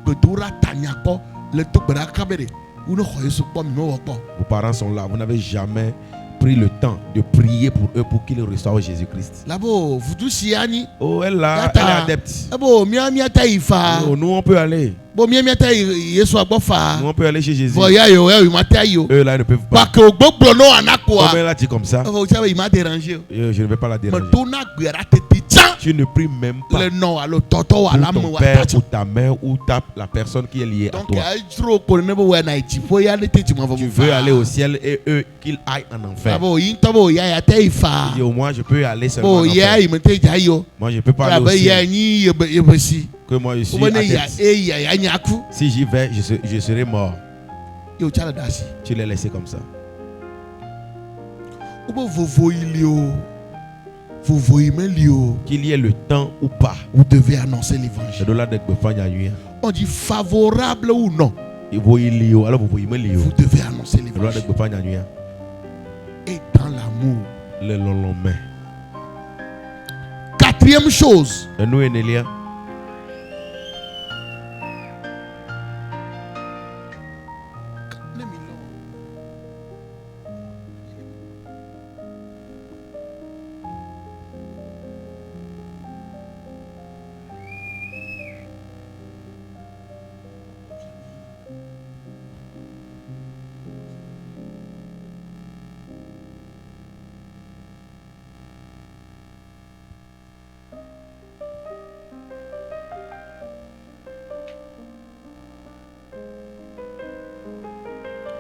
Speaker 1: Vos parents sont là, vous n'avez jamais pris le temps de prier pour eux pour qu'ils reçoivent Jésus-Christ. Oh, elle est adepte. Oh, nous on peut aller. Nous on peut aller chez Jésus. Eux là ils ne peuvent pas. Comme elle a dit comme ça, je ne vais pas la déranger. Tu ne pries même pas pour ton père ou ta mère ou la personne qui est liée à toi. Tu veux aller au ciel et eux qu'ils aillent en enfer. Et au moins je peux aller seulement en enfer. Moi je ne peux pas aller au ciel. Que moi je suis adepte. Si j'y vais, je serai mort. Tu l'as laissé comme ça. Qu'il y ait le temps ou pas,
Speaker 2: vous devez annoncer l'évangile. On dit favorable ou non, vous devez annoncer l'évangile. Et dans l'amour. Quatrième chose,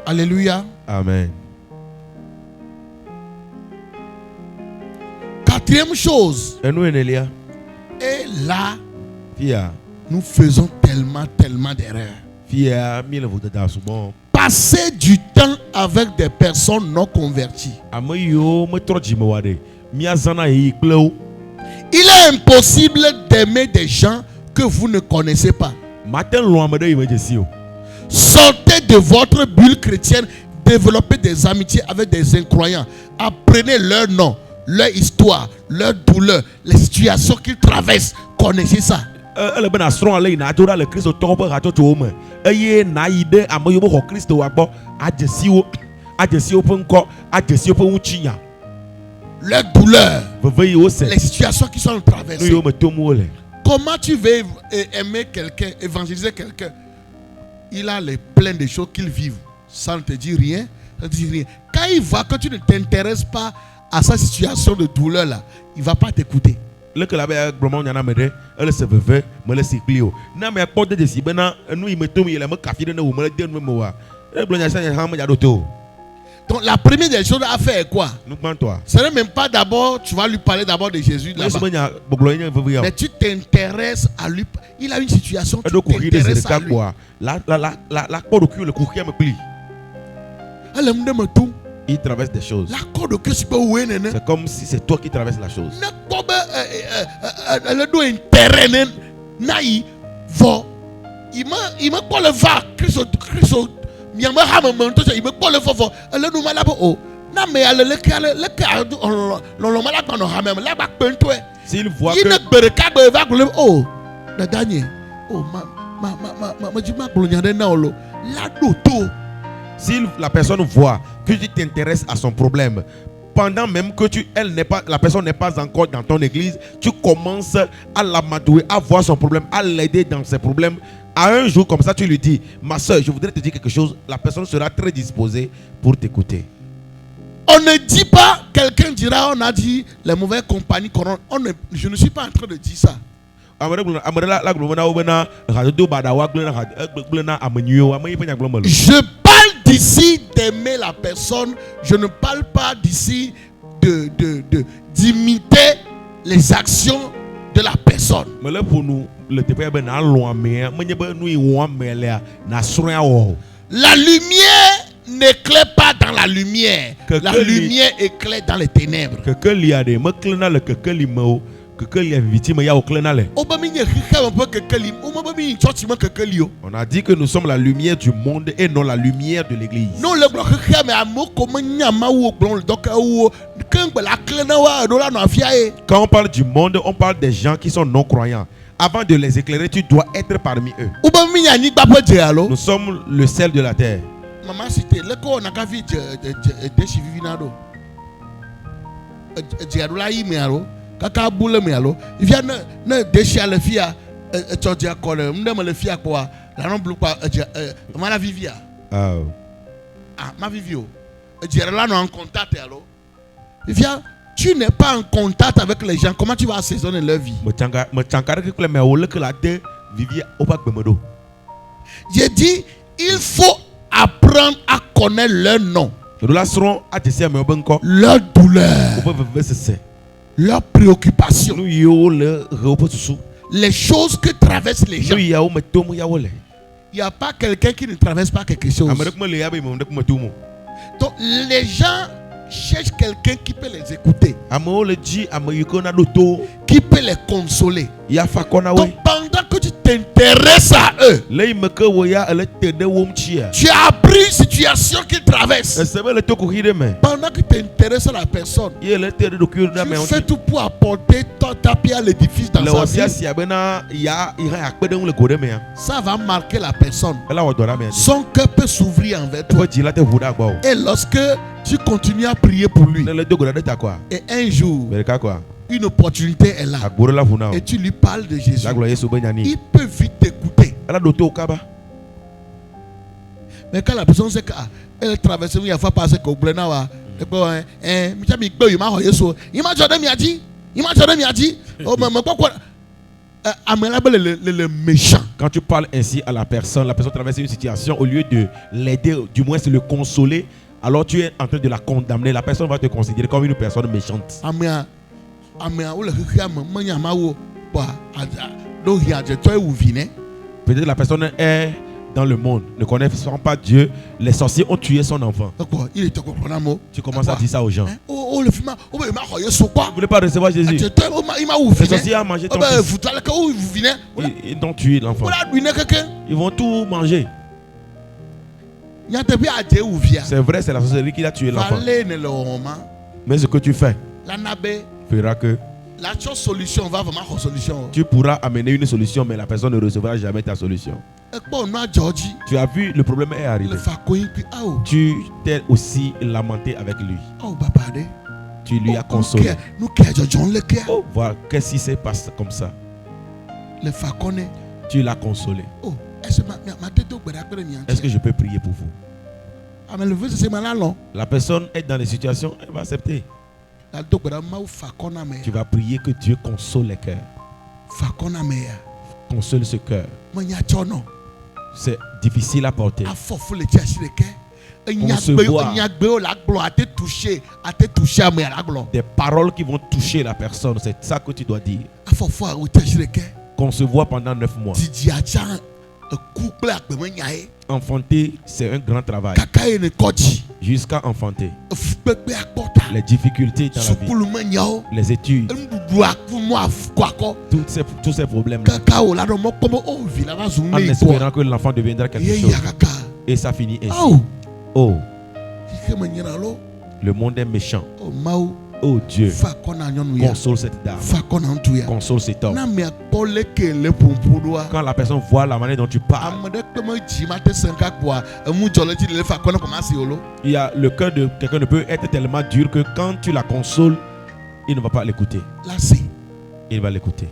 Speaker 1: Alléluia. Amen.
Speaker 2: Quatrième chose. Et là, nous faisons tellement d'erreurs. Passer du temps avec des personnes non converties. Il est impossible d'aimer des gens que vous ne connaissez pas. Sortez de votre bulle chrétienne, développez des amitiés avec des incroyants. Apprenez leur nom, leur histoire, leur douleur, les situations qu'ils traversent. Connaissez ça. Leur douleur, les situations qui sont traversées. Comment tu veux aimer quelqu'un, évangéliser quelqu'un? Il a les plein de choses qu'il vit. Ça ne te dit rien. Ça ne te dit rien. Quand il voit que tu ne t'intéresses pas à sa situation de douleur là, il ne va pas t'écouter. Donc la première des choses à faire est quoi? Ce n'est même pas d'abord, tu vas lui parler d'abord de Jésus là-bas. Mais tu t'intéresses à lui. Il a une situation, tu t'intéresses à lui.
Speaker 1: Il traverse des choses. C'est comme si c'est toi qui traverses la chose.
Speaker 2: Il m'a pas le va Christ. Il me parle le fort. Elle nous malade oh. Na mais elle le
Speaker 1: s'il voit
Speaker 2: que il ne va oh la dernière oh
Speaker 1: si la personne voit que tu t'intéresses à son problème pendant même que la personne n'est pas encore dans ton église, tu commences à l'amadouer, à voir son problème, à l'aider dans ses problèmes. À un jour comme ça, tu lui dis, ma soeur, je voudrais te dire quelque chose. La personne sera très disposée pour t'écouter.
Speaker 2: On ne dit pas, quelqu'un dira, on a dit les mauvaises compagnies. Je ne suis pas en train de dire ça. Je parle d'ici d'aimer la personne. Je ne parle pas d'ici d'imiter les actions de la personne. La lumière n'éclaire pas dans la lumière. La lumière éclaire dans les ténèbres.
Speaker 1: On a dit que nous sommes la lumière du monde et non la lumière de l'église. Quand on parle du monde, on parle des gens qui sont non croyants. Avant de les éclairer, tu dois être parmi eux. Nous sommes le sel de la terre.
Speaker 2: Maman, c'était le corps n'a qu'à vivre kaka boule me alo il vient ne déchirer le fia tu dis quoi le me fia quoi la non bleu quoi ma la vivia ah ma vivio dire là non en contact alors il vient tu n'es pas en contact avec les gens, comment tu vas assaisonner leur vie? J'ai dit il faut apprendre à connaître leur nom, leur douleur, leurs préoccupations, les choses que traversent les gens. Il n'y a pas quelqu'un qui ne traverse pas quelque chose. Donc les gens cherchent quelqu'un qui peut les écouter, qui peut les consoler. Donc pendant que tu t'intéresses à eux, tu as appris une situation qu'ils traversent. Pendant que tu t'intéresses à la personne, tu fais tout pour apporter ta pierre à l'édifice dans sa vie. Ça va marquer la personne. Son cœur peut s'ouvrir envers toi. Et lorsque tu continues à prier pour lui, et un jour, une opportunité est là, et tu lui parles de Jésus, il peut vite t'écouter. Mais quand la personne sait qu'elle traverse, il faut passer qu'au Blénawa,
Speaker 1: quand tu parles ainsi à la personne traverse une situation, au lieu de l'aider, du moins c'est le consoler, alors tu es en train de la condamner. La personne va te considérer comme une personne méchante. Peut-être la personne est dans le monde, ne connaissant pas Dieu, les sorciers ont tué son enfant. Tu commences à dire ça aux gens. Vous ne voulez pas recevoir Jésus. Les sorciers ont mangé ton fils. Ils ont tué l'enfant. Ils vont tout manger. C'est vrai, c'est la sorcellerie qui a tué l'enfant. Mais ce que tu fais fera que tu pourras amener une solution, mais la personne ne recevra jamais ta solution. Tu as vu, le problème est arrivé. Tu t'es aussi lamenté avec lui. Tu lui as consolé. Oh, voilà, qu'est-ce qui s'est passé comme ça? Tu l'as consolé. Est-ce que je peux prier pour vous? La personne est dans des situations, elle va accepter. Tu vas prier que Dieu console les cœurs. Console ce cœur. C'est difficile à porter. Des paroles qui vont toucher la personne, c'est ça que tu dois dire. Concevoir pendant 9 mois. Enfanter, c'est un grand travail. Jusqu'à enfanter. Les difficultés dans la vie. Les études. Tous ces problèmes-là. En espérant que l'enfant deviendra quelque chose. Et ça finit ainsi. Oh. Le monde est méchant. Oh Dieu, console cette dame, console cet homme. Quand la personne voit la manière dont tu parles, il y a le cœur de quelqu'un ne peut être tellement dur que quand tu la consoles, il ne va pas l'écouter. Il va l'écouter.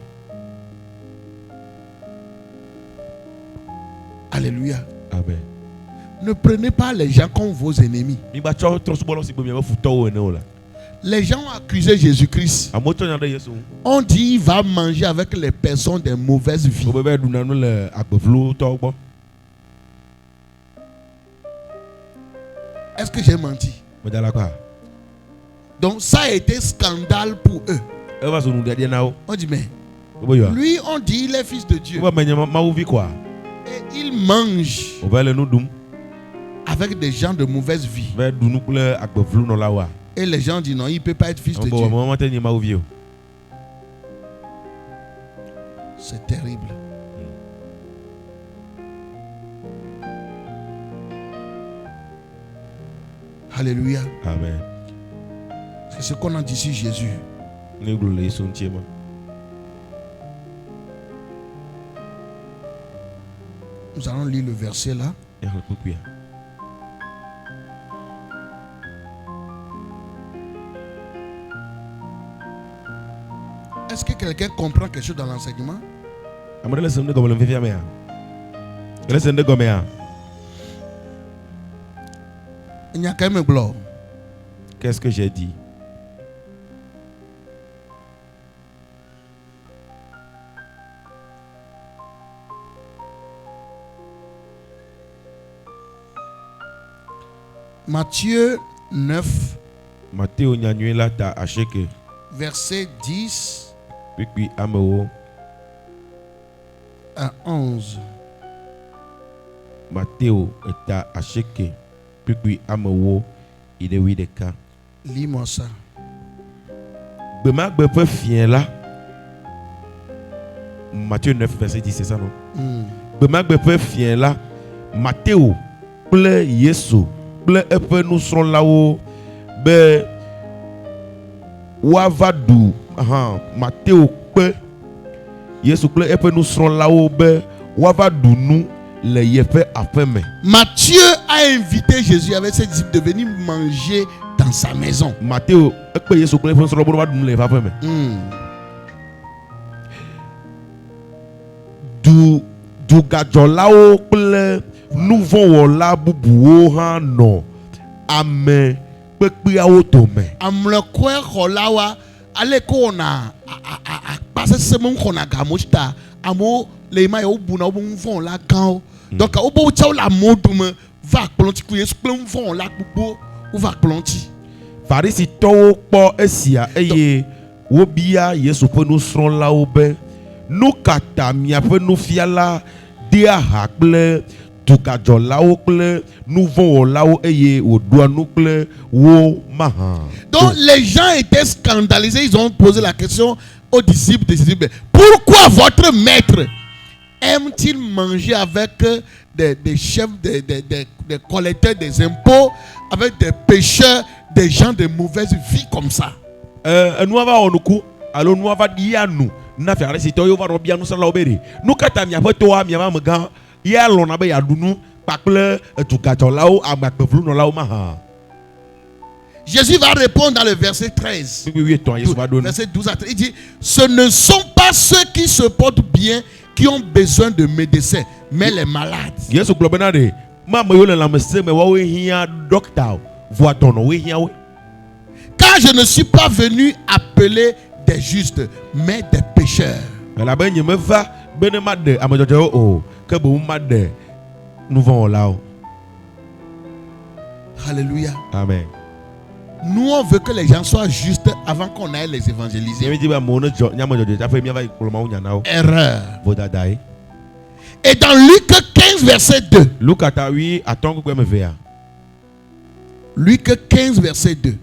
Speaker 2: Alléluia.
Speaker 1: Amen.
Speaker 2: Ne prenez pas les gens comme vos ennemis. Les gens ont accusé Jésus-Christ. On dit qu'il va manger avec les personnes de mauvaise vie. Est-ce que j'ai menti? Donc ça a été scandale pour eux. On dit mais lui on dit il est fils de Dieu. Et il mange avec des gens de mauvaise vie. Et les gens disent non, il ne peut pas être fils de Dieu. C'est terrible. Alléluia.
Speaker 1: Amen.
Speaker 2: C'est ce qu'on a dit sur Jésus. Nous allons lire le verset là. Est-ce que quelqu'un comprend quelque chose dans l'enseignement? Il y a quand même gloire.
Speaker 1: Qu'est-ce que j'ai dit?
Speaker 2: Matthieu 9.
Speaker 1: Matthieu nyanyuela ta acheke.
Speaker 2: Verset 10
Speaker 1: puis ameo
Speaker 2: à 11.
Speaker 1: Matthieu ta acheke puis ameo il est 8 de cas.
Speaker 2: Lis-moi ça.
Speaker 1: Bema gbe fien là. Matthieu 9 verset 10 c'est ça non? Bema gbe fien là. Matthieu ple Yesu ple epe nous serons là-haut be Wavadu, Matthieu pe Yesu ple epe nous serons là-haut be Wavadu nous les yefe afeme.
Speaker 2: Matthieu a invité Jésus avec ses disciples de venir manger dans sa maison.
Speaker 1: Matthieu epe Yesu ple epe nous serons là-haut nous les afeme. Du gadjolao ple nous vont là bubuo han no amen.
Speaker 2: Amle kwe kholawa ale ko na pase semon khona gamosta amo le ma yo buna obun fon la kan donc obo cha la modum va plonti ku Yesu plon fon la gbogbo ou va planter.
Speaker 1: Farisi to po esia eye wo bia Yesu pe nu sron la obe nu kata mia pe nu fiala dia hakle tukajo lawo kle nu von lawo eye odua nu kle wo maha.
Speaker 2: Donc les gens étaient scandalisés, ils ont posé la question aux disciples des disciples. Pourquoi votre maître aime-t-il manger avec des chefs, des collecteurs des impôts, avec des pécheurs, des gens de mauvaise vie comme ça?
Speaker 1: Nous avons onuku, alors nous avons dianu, na faire si toyo va robia nous sala obere. Nous kata mia petoa mia maga, ya lona be ya dunu, pakle tukajo lao amakpevlu no lao maha.
Speaker 2: Jésus va répondre dans le verset 13. Verset 12 à 13. Il dit, ce ne sont pas ceux qui se portent bien qui ont besoin de médecins, mais les malades. Car je ne suis pas venu appeler des justes, mais des pécheurs. Alléluia.
Speaker 1: Amen.
Speaker 2: Nous, on veut que les gens soient justes avant qu'on aille les évangéliser. Erreur. Et dans Luc 15, verset 2. Luc 15, verset 2.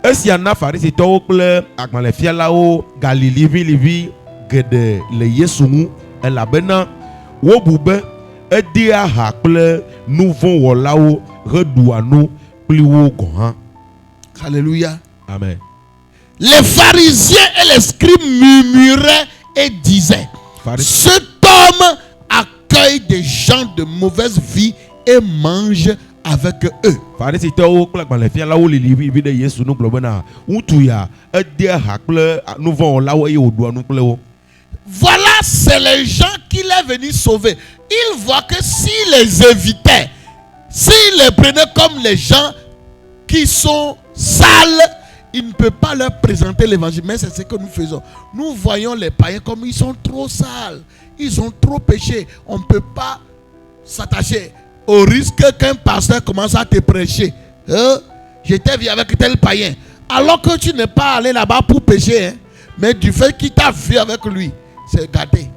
Speaker 1: Esiana farisi to kple agbalẽ fialawo Galili livi geɖe le Yesu ŋu elabena wobu be edea ha kple nu vɔ̃ wɔlawo heɖua nu kpli wo gɔ̃ hã.
Speaker 2: Alléluia.
Speaker 1: Amen.
Speaker 2: Les pharisiens et les scribes murmuraient et disaient, cet homme accueille des gens de mauvaise vie et mange avec eux.
Speaker 1: Voilà
Speaker 2: c'est les gens qu'il est venu sauver. Il voit que s'il les invitait, s'il les prenait comme les gens qui sont sales, il ne peut pas leur présenter l'évangile. Mais c'est ce que nous faisons. Nous voyons les païens comme ils sont trop sales, ils ont trop péché. On ne peut pas s'attacher. Au risque qu'un pasteur commence à te prêcher. Je t'ai vu avec tel païen. Alors que tu n'es pas allé là-bas pour pécher. Mais du fait qu'il t'a vu avec lui, c'est gâté.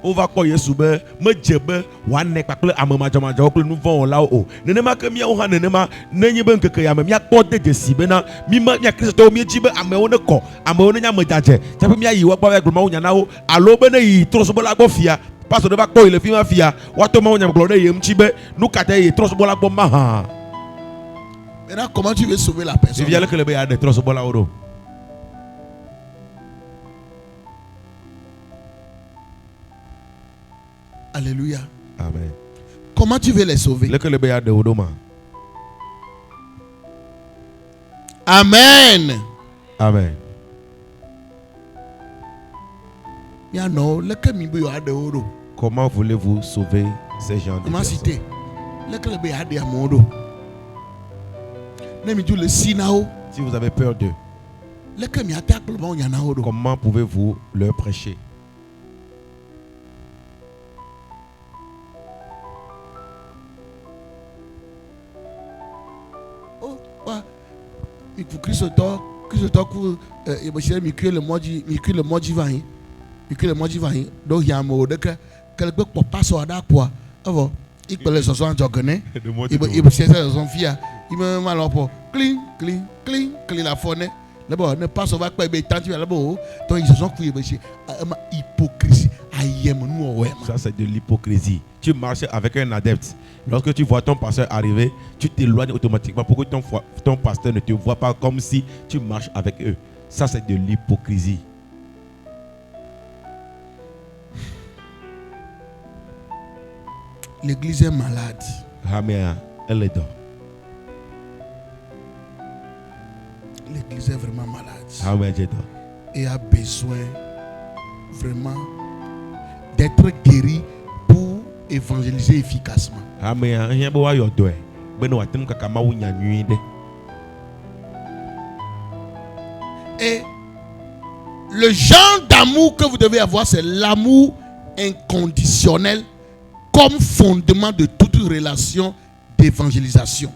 Speaker 1: On va quoi Yesu be me djebe wane kpakple amemajawo kple nuvon la o nenema ke mia ho nenema nenye be nkeke ya me mia kpɔde desi bena mi ma mia Kristo mi dzi be amewo ne kɔ amewo ne nya me dadze tsaƒe mia yi wo gba ya gloma wo nya na wo alo be ne yi trɔsɔbɔ la gbɔ fia pastor de va kpɔ yi le fi ma fia wato ma wo nya gblɔ ne ye ŋuti be nu kata yi trɔsɔbɔ la gbɔ ma ha.
Speaker 2: Maintenant comment tu veux sauver la personne?
Speaker 1: Via le ke le be ya de trɔsɔbɔ la wo do.
Speaker 2: Alléluia.
Speaker 1: Amen.
Speaker 2: Comment tu veux les sauver? Amen.
Speaker 1: Amen. Comment voulez-vous sauver ces gens de personnes? Si vous avez peur d'eux, comment pouvez-vous leur prêcher? Ça c'est de l'hypocrisie. Tu marches avec un adepte. Lorsque tu vois ton pasteur arriver, tu t'éloignes automatiquement pour que ton pasteur ne te voit pas comme si tu marches avec eux. Ça c'est de l'hypocrisie.
Speaker 2: L'église est malade.
Speaker 1: Amen. Elle est dort.
Speaker 2: L'église est vraiment malade.
Speaker 1: Amen.
Speaker 2: Et a besoin vraiment d'être guéri pour évangéliser efficacement.
Speaker 1: Amen.
Speaker 2: Et Le genre d'amour que vous devez avoir, c'est l'amour inconditionnel comme fondement de toute relation d'évangélisation.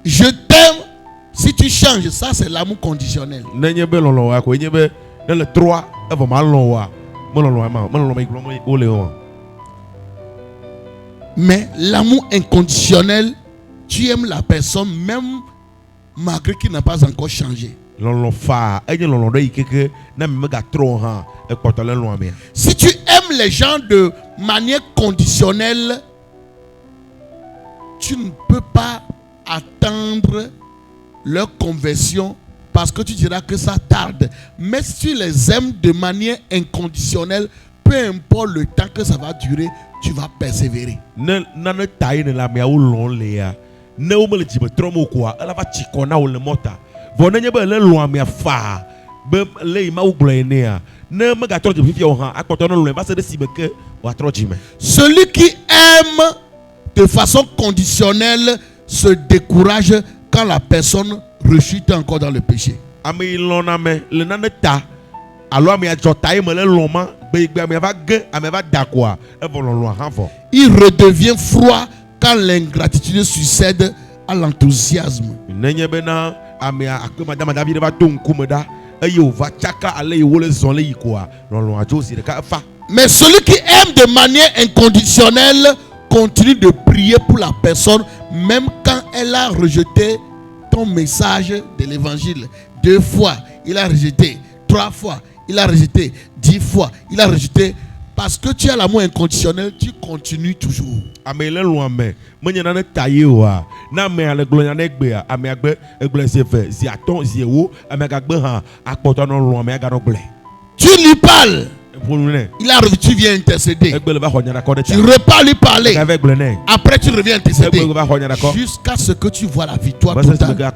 Speaker 2: Je t'aime, si tu changes, ça c'est l'amour conditionnel. Mais l'amour inconditionnel, tu aimes la personne même malgré qu'il n'a pas encore changé. Si tu aimes les gens de manière conditionnelle, tu ne peux pas attendre leur conversion parce que tu diras que ça tarde. Mais si tu les aimes de manière inconditionnelle, peu importe le temps que ça va durer, tu vas persévérer. Celui qui aime de façon conditionnelle se décourage quand la personne rechute encore dans le péché. Il redevient froid quand l'ingratitude succède à l'enthousiasme. Mais celui qui aime de manière inconditionnelle continue de prier pour la personne même quand elle a rejeté ton message de l'évangile. 2 fois, il a rejeté. 3 fois, il a rejeté. 10 fois, il a rejeté. Parce que tu as l'amour inconditionnel, tu continues toujours. Tu lui parles. Il a revu, tu viens intercéder. Tu repars lui parler. Après tu reviens intercéder. Jusqu'à ce que tu vois la victoire totale.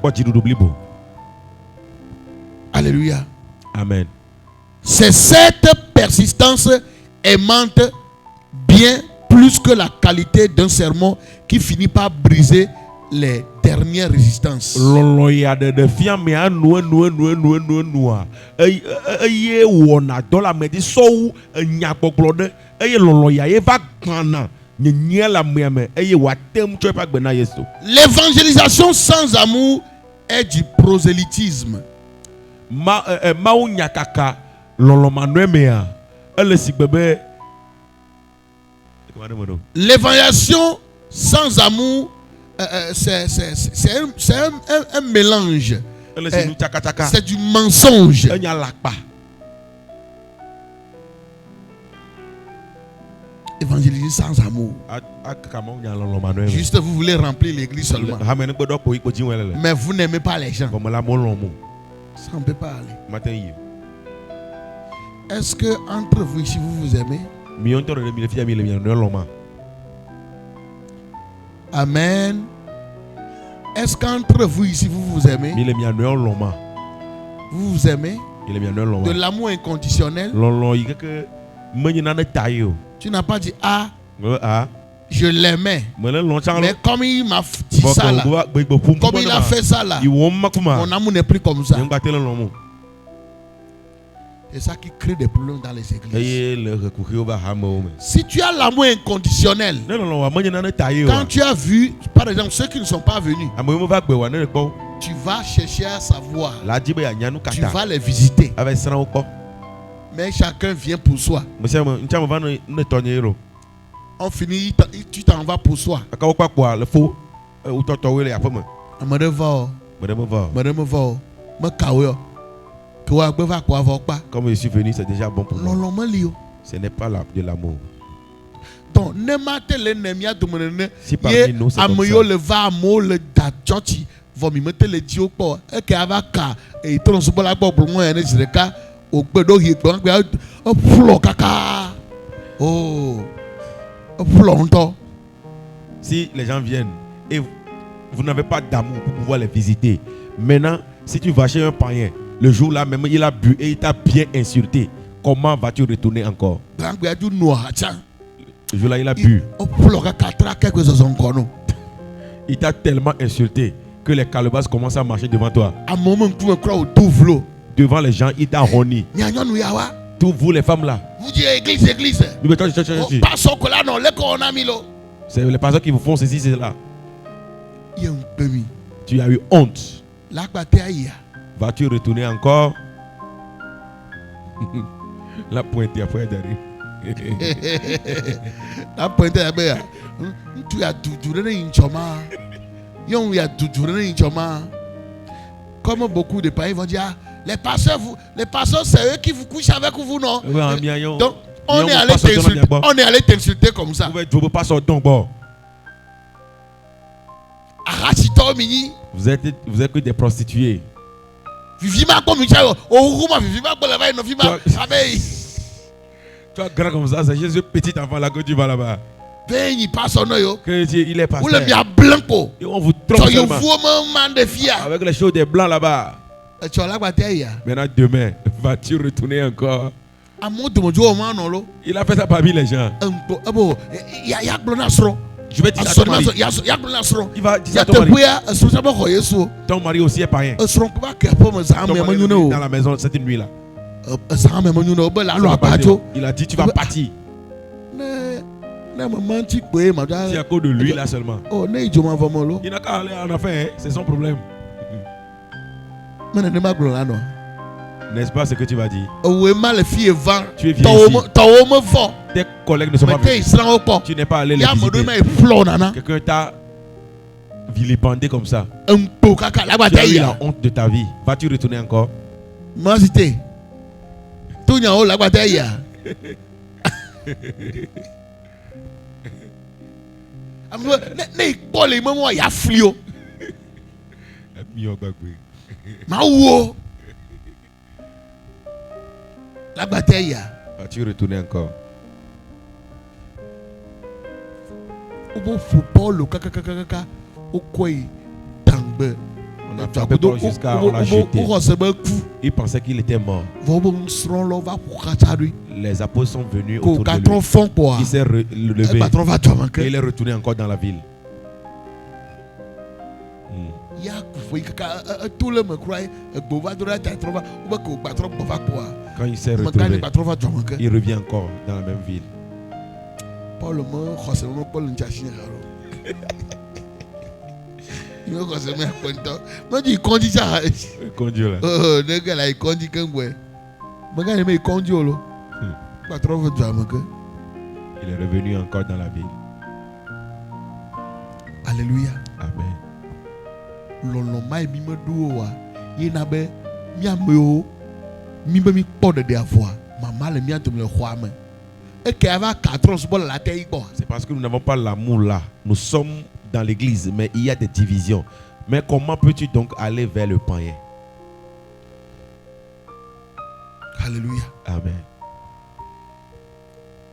Speaker 2: Alléluia.
Speaker 1: Amen.
Speaker 2: C'est cette persistance aimante bien plus que la qualité d'un sermon qui finit par briser les dernières résistances. L'évangélisation sans amour est du prosélytisme. L'évangélisation sans amour, c'est un mélange. C'est du mensonge. Évangéliser sans amour. Juste vous voulez remplir l'église seulement. Mais vous n'aimez pas les gens. Ça ne peut pas aller. Est-ce que entre vous ici vous vous aimez? Amen. Est-ce qu'entre vous ici vous vous aimez? Vous vous aimez? De l'amour inconditionnel. Tu n'as pas dit je l'aimais. Mais comme il m'a dit ça là, comme il a fait ça là, mon amour n'est plus comme ça. C'est ça qui crée des problèmes dans les églises. Si tu as l'amour inconditionnel, quand tu as vu, par exemple, ceux qui ne sont pas venus, tu vas chercher à savoir, tu vas les visiter. Mais chacun vient pour soi. On finit, tu t'en vas pour soi.
Speaker 1: Comme je suis venu, c'est déjà bon pour moi. Ce n'est pas de l'amour.
Speaker 2: Donc, si parmi nous c'est comme ça. Si les gens viennent et vous n'avez pas d'amour pour pouvoir les visiter, maintenant, si tu vas chez un païen, le jour là même il a bu et il t'a bien insulté, comment vas-tu retourner encore?
Speaker 1: Ce jour-là, il a bu. Il t'a tellement insulté que les calebasses commencent à marcher devant toi. Devant les gens, il t'a roni. Tous vous les femmes là.
Speaker 2: Vous dites église, église.
Speaker 1: C'est les pasteurs qui vous font ceci, c'est là. Tu as eu honte. Vas-tu retourner encore? La pointe après d'arriver.
Speaker 2: La pointe après. Tu as tout une choma. Comme beaucoup de pays vont dire, les pasteurs, c'est eux qui vous couchent avec vous, non? Donc, on est allé t'insulter comme ça.
Speaker 1: Vous êtes que des prostituées. Tu as grand comme ça, c'est juste un petit enfant là que tu vas là-bas. Il est passé. Et on vous trompe seulement. Avec les choses des blancs là-bas. Maintenant demain, vas-tu retourner encore? Il a fait ça parmi les gens. Je vais dire ça à ton mari. Il va dire ça à ton mari. Ton mari aussi est païen. Ton mari est dans la maison cette nuit-là. Il a dit tu vas partir. C'est à cause de lui là seulement. Il n'a qu'à aller en affaire, c'est son problème. N'est-ce pas ce que tu vas dire? Tu es vieille ici. Tes collègues ne sont pas venus. Tu n'es pas allé les visiter. Quelqu'un t'a vilipendé comme ça. Tu as eu la honte de ta vie. Vas-tu retourner encore? Vas-tu retourner encore? On a frappé Paul jusqu'à on l'a jeté. Il pensait qu'il était mort. Les apôtres sont venus autour de lui. Il s'est levé. Et il est retourné encore dans la ville. Quand il s'est retrouvé, il revient encore dans la même ville.
Speaker 2: Paul
Speaker 1: il est revenu encore dans la ville.
Speaker 2: Alléluia.
Speaker 1: Amen. C'est parce que nous n'avons pas l'amour là. Nous sommes dans l'église, mais il y a des divisions. Mais comment peux-tu donc aller vers le païen?
Speaker 2: Alléluia.
Speaker 1: Amen.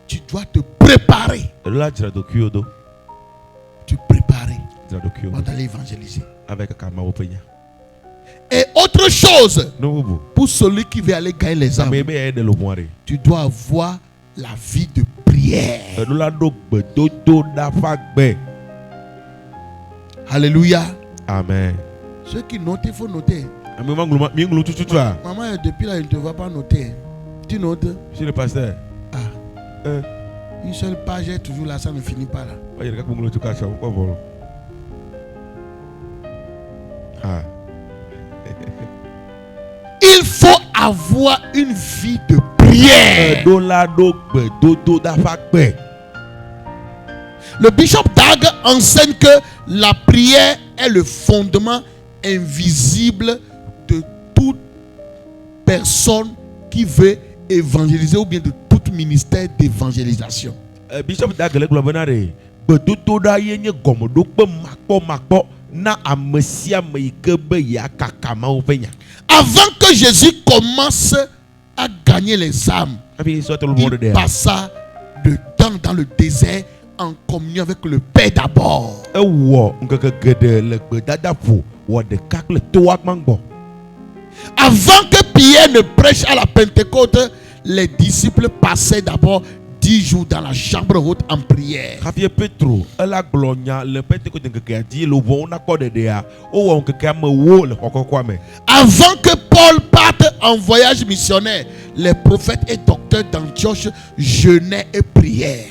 Speaker 2: Tu dois te préparer. Tu préparer pour aller évangéliser. Et autre chose, pour celui qui veut aller gagner les âmes, tu dois avoir la vie de prière. Alléluia.
Speaker 1: Amen.
Speaker 2: Ceux qui notent, il faut noter. Maman, depuis là, il ne te va pas noter. Tu notes?
Speaker 1: Je suis le pasteur.
Speaker 2: Une seule page est toujours là, ça ne finit pas là. Il faut avoir une vie de prière. Le bishop Dag enseigne que la prière est le fondement invisible de toute personne qui veut évangéliser ou bien de tout ministère d'évangélisation.
Speaker 1: Bishop Dag
Speaker 2: avant que Jésus commence à gagner les âmes, il passa de temps dans le désert en communion avec le Père d'abord. Avant que Pierre ne prêche à la Pentecôte, les disciples passaient d'abord 10 jours dans la chambre haute en prière. Avant que Paul parte en voyage missionnaire, les prophètes et docteurs d'Antioche jeûnaient et priaient.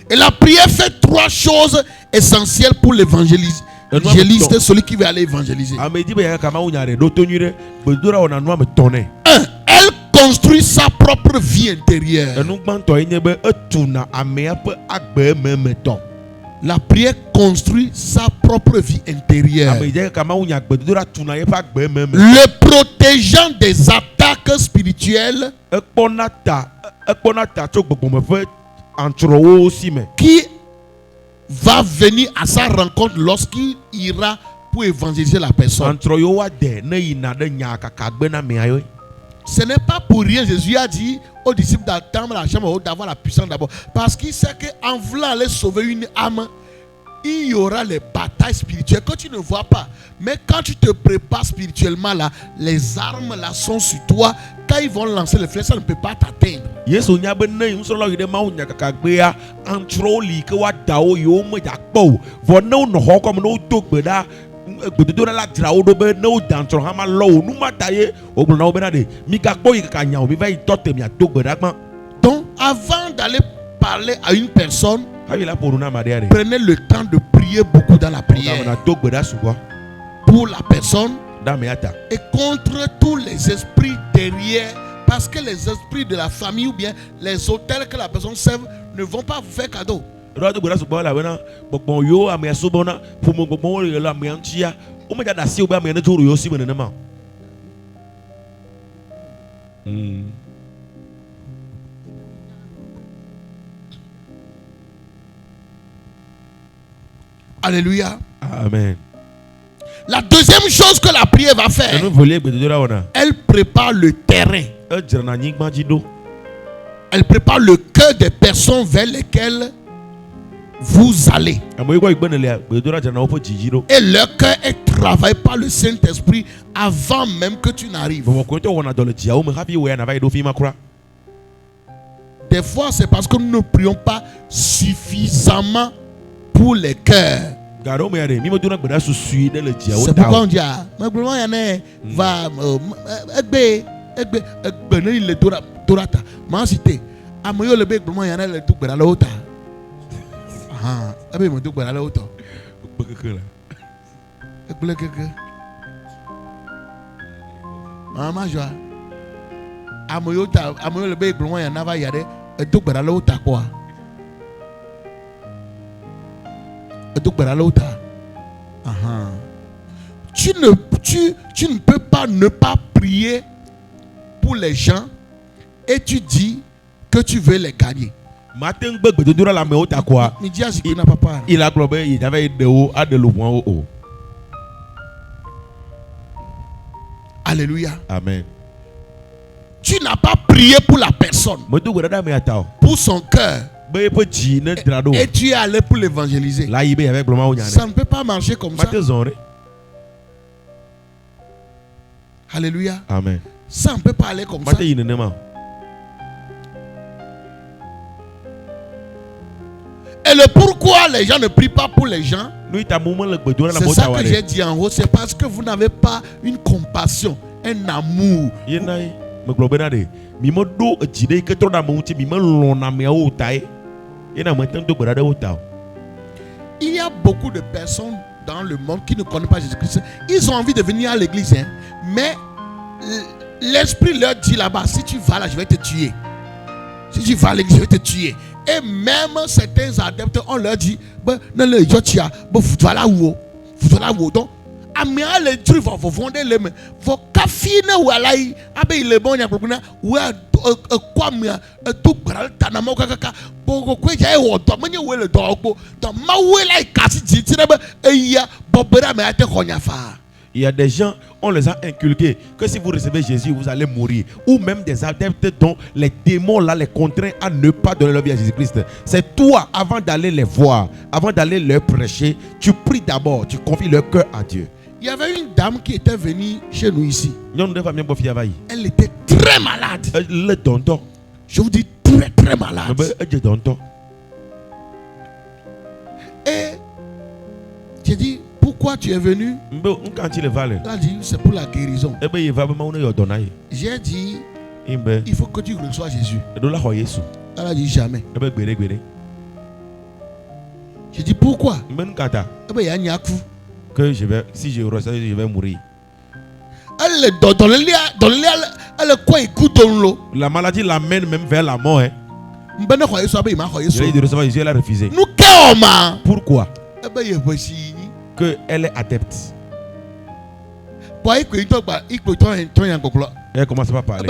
Speaker 2: Et la prière fait 3 choses essentielles pour l'évangéliste, celui qui veut aller évangéliser. 1. Elle construit sa propre vie intérieure. La prière construit sa propre vie intérieure, le protégeant des attaques spirituelles qui va venir à sa rencontre lorsqu'il ira pour évangéliser la personne. Ce n'est pas pour rien Jésus a dit aux disciples d'attendre la chambre haute, d'avoir la puissance d'abord, parce qu'il sait qu'en voulant aller sauver une âme, il y aura les batailles spirituelles que tu ne vois pas. Mais quand tu te prépares spirituellement là, les armes là sont sur toi. Quand ils vont lancer les flèches, ça ne peut pas t'atteindre. Donc avant d'aller parler à une personne, prenez le temps de prier beaucoup dans la prière pour la personne et contre tous les esprits derrière, parce que les esprits de la famille ou bien les hôtels que la personne serve ne vont pas vous faire cadeau. Alléluia.
Speaker 1: Amen.
Speaker 2: La deuxième chose que la prière va faire, elle prépare le terrain. Elle prépare le cœur des personnes vers lesquelles vous allez. Et leur cœur est travaillé par le Saint-Esprit avant même que tu n'arrives. Des fois, c'est parce que nous ne prions pas suffisamment pour les cœurs. C'est pourquoi on dit va tu ne peux pas ne pas prier pour les gens et tu dis que tu veux les gagner. Alléluia.
Speaker 1: Amen.
Speaker 2: Tu n'as pas prié pour la personne, pour son cœur, et tu es allé pour l'évangéliser. Ça ne peut pas marcher comme ça. Alléluia.
Speaker 1: Amen.
Speaker 2: Ça ne peut pas aller comme ça. Et le pourquoi les gens ne prient pas pour les gens, c'est ça que j'ai dit en haut, c'est parce que vous n'avez pas une compassion, un amour. Il y a beaucoup de personnes dans le monde qui ne connaissent pas Jésus-Christ. Ils ont envie de venir à l'église, hein, mais l'esprit leur dit là-bas, si tu vas là, je vais te tuer. Si tu vas à l'église, je vais te tuer. Et même certains adeptes, on leur dit, donc, les trucs vont vendre les mains. Vos cafés, ou à l'aïe, abe il est bon, il y a problème, ou à quoi, tout bral, tanamo, kaka, pour que j'ai eu, domini, ou le dog, dans ma way like Cassie, et ya, Bobera, mais à te konyafa.
Speaker 1: Il y a des gens, on les a inculqués que si vous recevez Jésus, vous allez mourir. Ou même des adeptes dont les démons là les contraignent à ne pas donner leur vie à Jésus-Christ. C'est toi, avant d'aller les voir, avant d'aller leur prêcher, tu pries d'abord, tu confies leur cœur à Dieu.
Speaker 2: Il y avait une dame qui était venue chez nous ici. Elle était très malade. Je vous dis très très malade. Et j'ai dit, pourquoi tu es venu? Elle a dit, c'est pour la guérison. J'ai dit, il faut que tu reçoives Jésus. Elle a dit, jamais. J'ai dit, pourquoi? Il y a un
Speaker 1: que si je reçois, je vais mourir. La maladie l'amène même vers la mort. Hein. Elle a refusé. Pourquoi? Qu'elle est adepte. Elle commence pas à parler.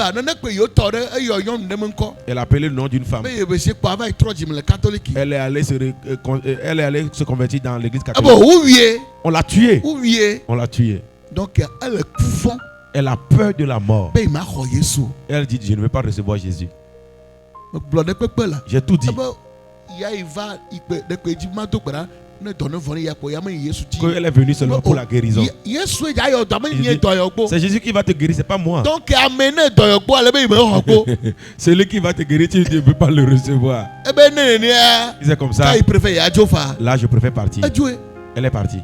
Speaker 1: Elle a appelé le nom d'une femme. Elle est allée se convertir dans l'église catholique. On l'a tuée. On l'a tuée.
Speaker 2: Donc
Speaker 1: elle a peur de la mort. Elle dit, je ne veux pas recevoir Jésus. J'ai tout dit. Elle est venue seulement pour la guérison. C'est Jésus qui va te guérir, c'est pas moi.
Speaker 2: Donc
Speaker 1: c'est lui qui va te guérir, tu ne peux pas le recevoir. C'est comme ça. Là, je préfère partir. Elle est partie.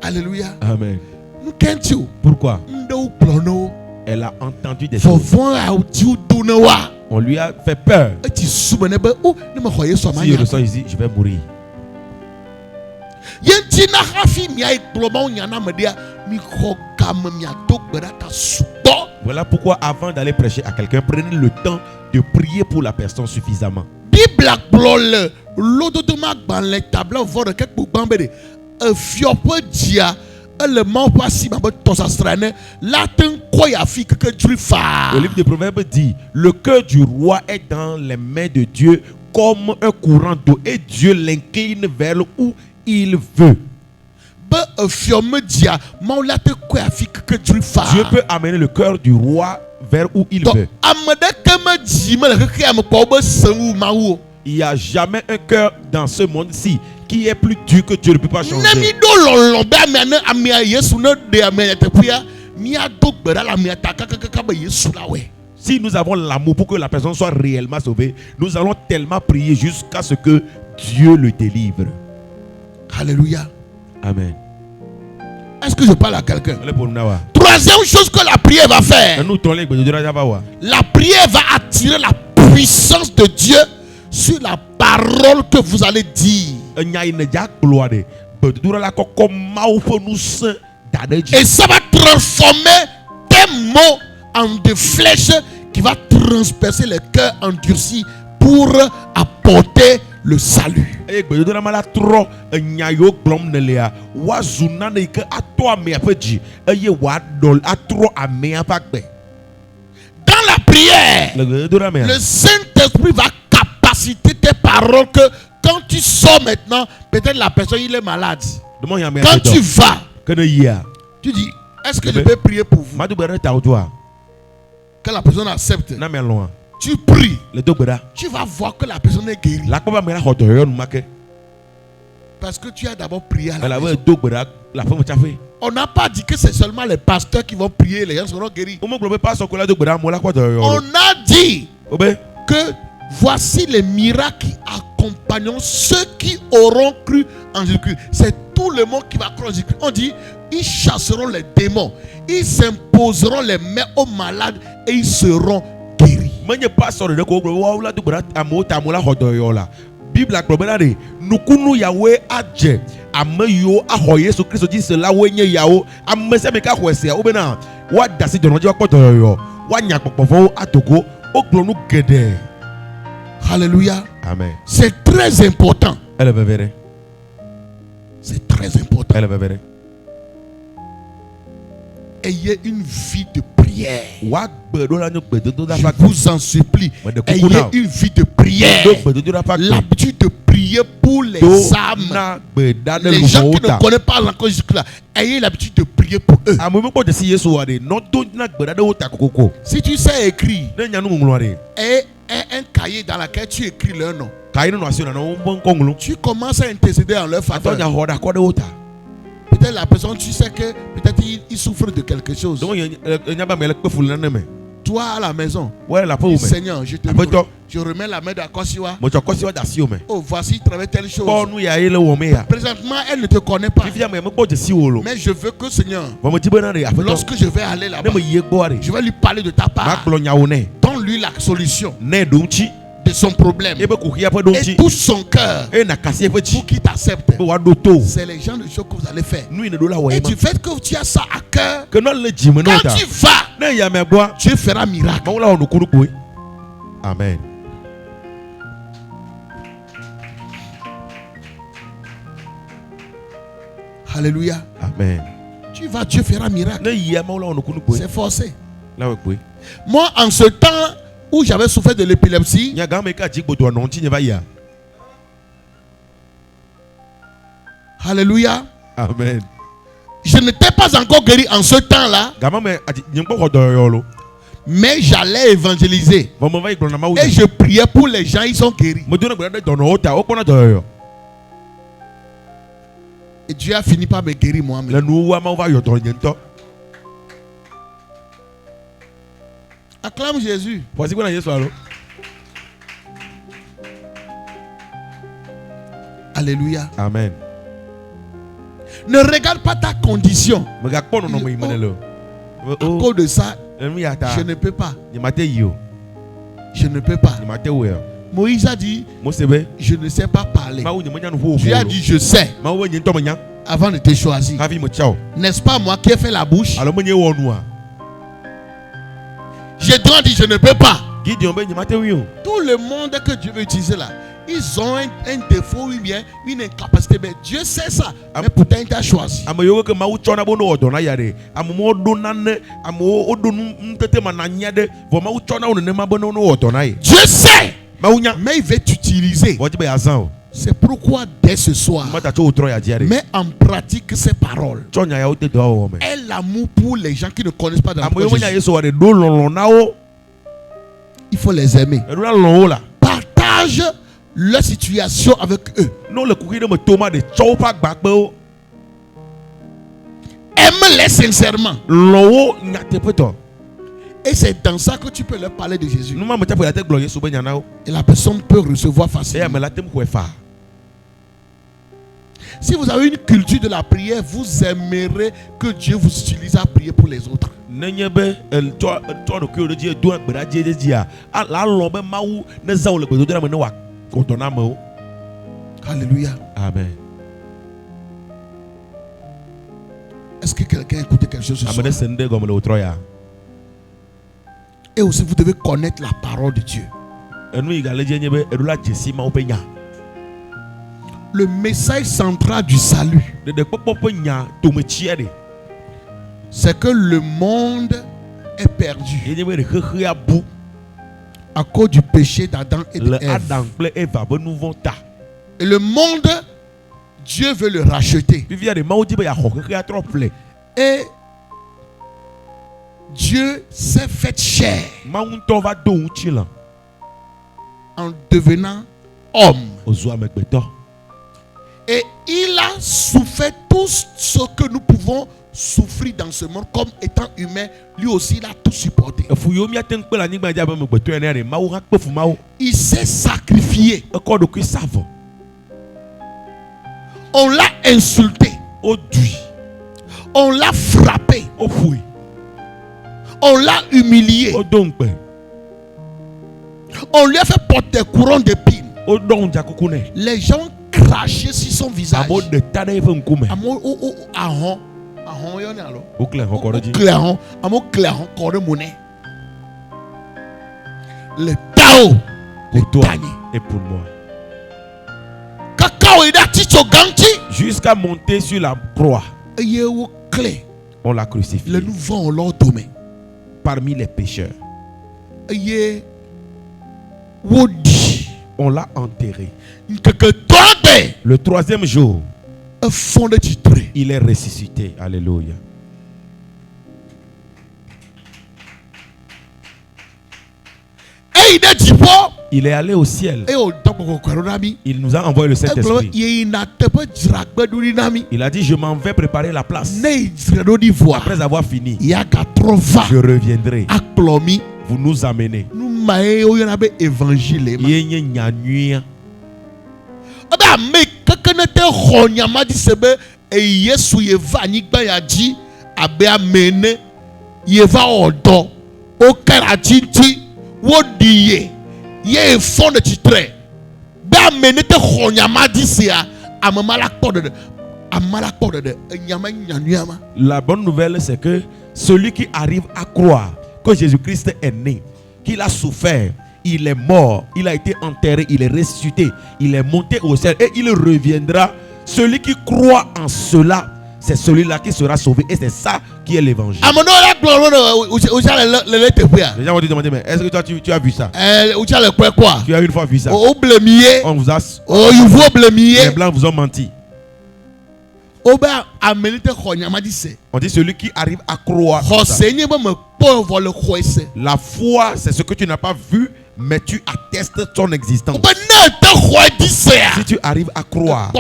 Speaker 2: Alléluia.
Speaker 1: Amen. Pourquoi? Elle a entendu des choses. On lui a fait peur. Si je ressors ici, je vais mourir. Voilà pourquoi avant d'aller prêcher à quelqu'un, prenez le temps de prier pour la personne suffisamment. Le livre de Proverbes dit, le cœur du roi est dans les mains de Dieu comme un courant d'eau et Dieu l'incline vers où il veut. Dieu peut amener le cœur du roi vers où il veut. Il n'y a jamais un cœur dans ce monde-ci qui est plus dur que Dieu ne peut pas changer. Si nous avons l'amour pour que la personne soit réellement sauvée, nous allons tellement prier jusqu'à ce que Dieu le délivre.
Speaker 2: Alléluia.
Speaker 1: Amen.
Speaker 2: Est-ce que je parle à quelqu'un? Troisième chose que la prière va faire. La prière va attirer la puissance de Dieu sur la parole que vous allez dire. Et ça va transformer tes mots en des flèches qui va transpercer les cœurs endurcis pour apporter le salut. Dans la prière, le Saint-Esprit va capaciter tes paroles que quand tu sors maintenant, peut-être la personne il est malade. Quand tu vas, tu dis, est-ce que je peux prier pour vous? Que la personne accepte. Tu pries. Tu vas voir que la personne est guérie. Parce que tu as d'abord prié à la maison. On n'a pas dit que c'est seulement les pasteurs qui vont prier, les gens seront guéris. On a dit que voici les miracles qui accompagneront ceux qui auront cru en Jésus-Christ. C'est tout le monde qui va croire en Jésus-Christ. On dit, ils chasseront les démons, ils s'imposeront les mains aux malades et ils seront guéris.
Speaker 1: Bible agbobelade nukunu yawe adje ameyo aho Yesu Kristo di cela wenye yao amese meka hwese obena wa dasi donoje wa potoyo wa nyakpopofo atoko oglonu gede.
Speaker 2: Alléluia.
Speaker 1: Amen.
Speaker 2: C'est très important.
Speaker 1: Elle va verre.
Speaker 2: C'est très important.
Speaker 1: Elle va verre.
Speaker 2: Ayez une vie de prière. Je vous en supplie. Ayez une vie de prière. L'habitude de prier prier pour les âmes. Les gens qui ne connaissent pas encore Jésus-Christ, ayez l'habitude de prier pour eux. Si tu sais écrire, et un cahier dans lequel tu écris leur nom, tu commences à intercéder en leur faveur. Peut-être la personne, tu sais que peut-être il souffre de quelque chose. Toi à la maison, Seigneur, je te prie, je remets la main d'Akosiwa. Oh, voici, il travaille telle chose. Présentement, elle ne te connaît pas. Mais je veux que, Seigneur, lorsque je vais aller là-bas, je vais lui parler de ta part. Donne-lui la solution de son problème et touche son cœur pour qu'il t'accepte. C'est les gens de choses que vous allez faire. Et du fait que tu as ça à cœur, quand tu vas, Dieu fera miracle.
Speaker 1: Amen.
Speaker 2: Alléluia.
Speaker 1: Amen.
Speaker 2: Tu vas, Dieu fera miracle. C'est forcé. Moi, en ce temps où j'avais souffert de l'épilepsie, alléluia.
Speaker 1: Amen.
Speaker 2: Je n'étais pas encore guéri en ce temps-là, mais j'allais évangéliser. Et je priais pour les gens, ils sont guéris. Et Dieu a fini par me guérir moi-même. Acclame Jésus. Alléluia.
Speaker 1: Amen.
Speaker 2: Ne regarde pas ta condition. À cause de ça, je ne peux pas. Je ne peux pas. Moïse a dit, je ne sais pas parler. Dieu a dit, je sais. Avant de te choisir. N'est-ce pas moi qui ai fait la bouche? Gédéon dit, je ne peux pas. Tout le monde que Dieu veut utiliser là, ils ont un défaut ou bien une incapacité. Mais Dieu sait ça. Mais pourtant il t'a choisi. Dieu sait. Mais il veut t'utiliser. C'est pourquoi dès ce soir, mets en pratique ces paroles. Et l'amour pour les gens qui ne connaissent pas d'amour. Il faut les aimer. Partage leur situation avec eux. Aime-les sincèrement. Et c'est dans ça que tu peux leur parler de Jésus. Et la personne peut recevoir facilement. Si vous avez une culture de la prière, vous aimerez que Dieu vous utilise à prier pour les autres. Alléluia.
Speaker 1: Amen.
Speaker 2: Est-ce que quelqu'un a écouté quelque chose ce soir? Et aussi vous devez connaître la parole de Dieu. Le message central du salut, c'est que le monde est perdu à cause du péché d'Adam et d'Ève. Et le monde, Dieu veut le racheter. Et Dieu s'est fait chair en devenant homme. Et il a souffert tout ce que nous pouvons souffrir dans ce monde comme étant humain. Lui aussi, il a tout supporté. Il s'est sacrifié. On l'a insulté. On l'a frappé. On l'a humilié. On lui a fait porter couronne d'épines. Les gens ont craché sur son visage. Le Tao
Speaker 1: pour toi et pour moi. Jusqu'à monter sur la croix, on l'a crucifié parmi les pécheurs. on l'a enterré.
Speaker 2: Le
Speaker 1: 3e jour, il est ressuscité. Alléluia. Il est allé au ciel. Il nous a envoyé le Saint-Esprit. Il a dit, je m'en vais préparer la place. Après avoir fini, je reviendrai. Vous nous amenez. La bonne nouvelle, c'est que celui qui arrive à croire que Jésus-Christ est né, qu'il a souffert, il est mort, il a été enterré, il est ressuscité, il est monté au ciel et il reviendra. Celui qui croit en cela, c'est celui-là qui sera sauvé. Et c'est ça qui est l'évangile. Les gens vont te demander, mais est-ce que toi tu as vu ça? Tu as une fois vu ça? On vous a... Les blancs vous ont menti. On dit celui qui arrive à croire. La foi, c'est ce que tu n'as pas vu, mais tu attestes ton existence. Si tu arrives à croire,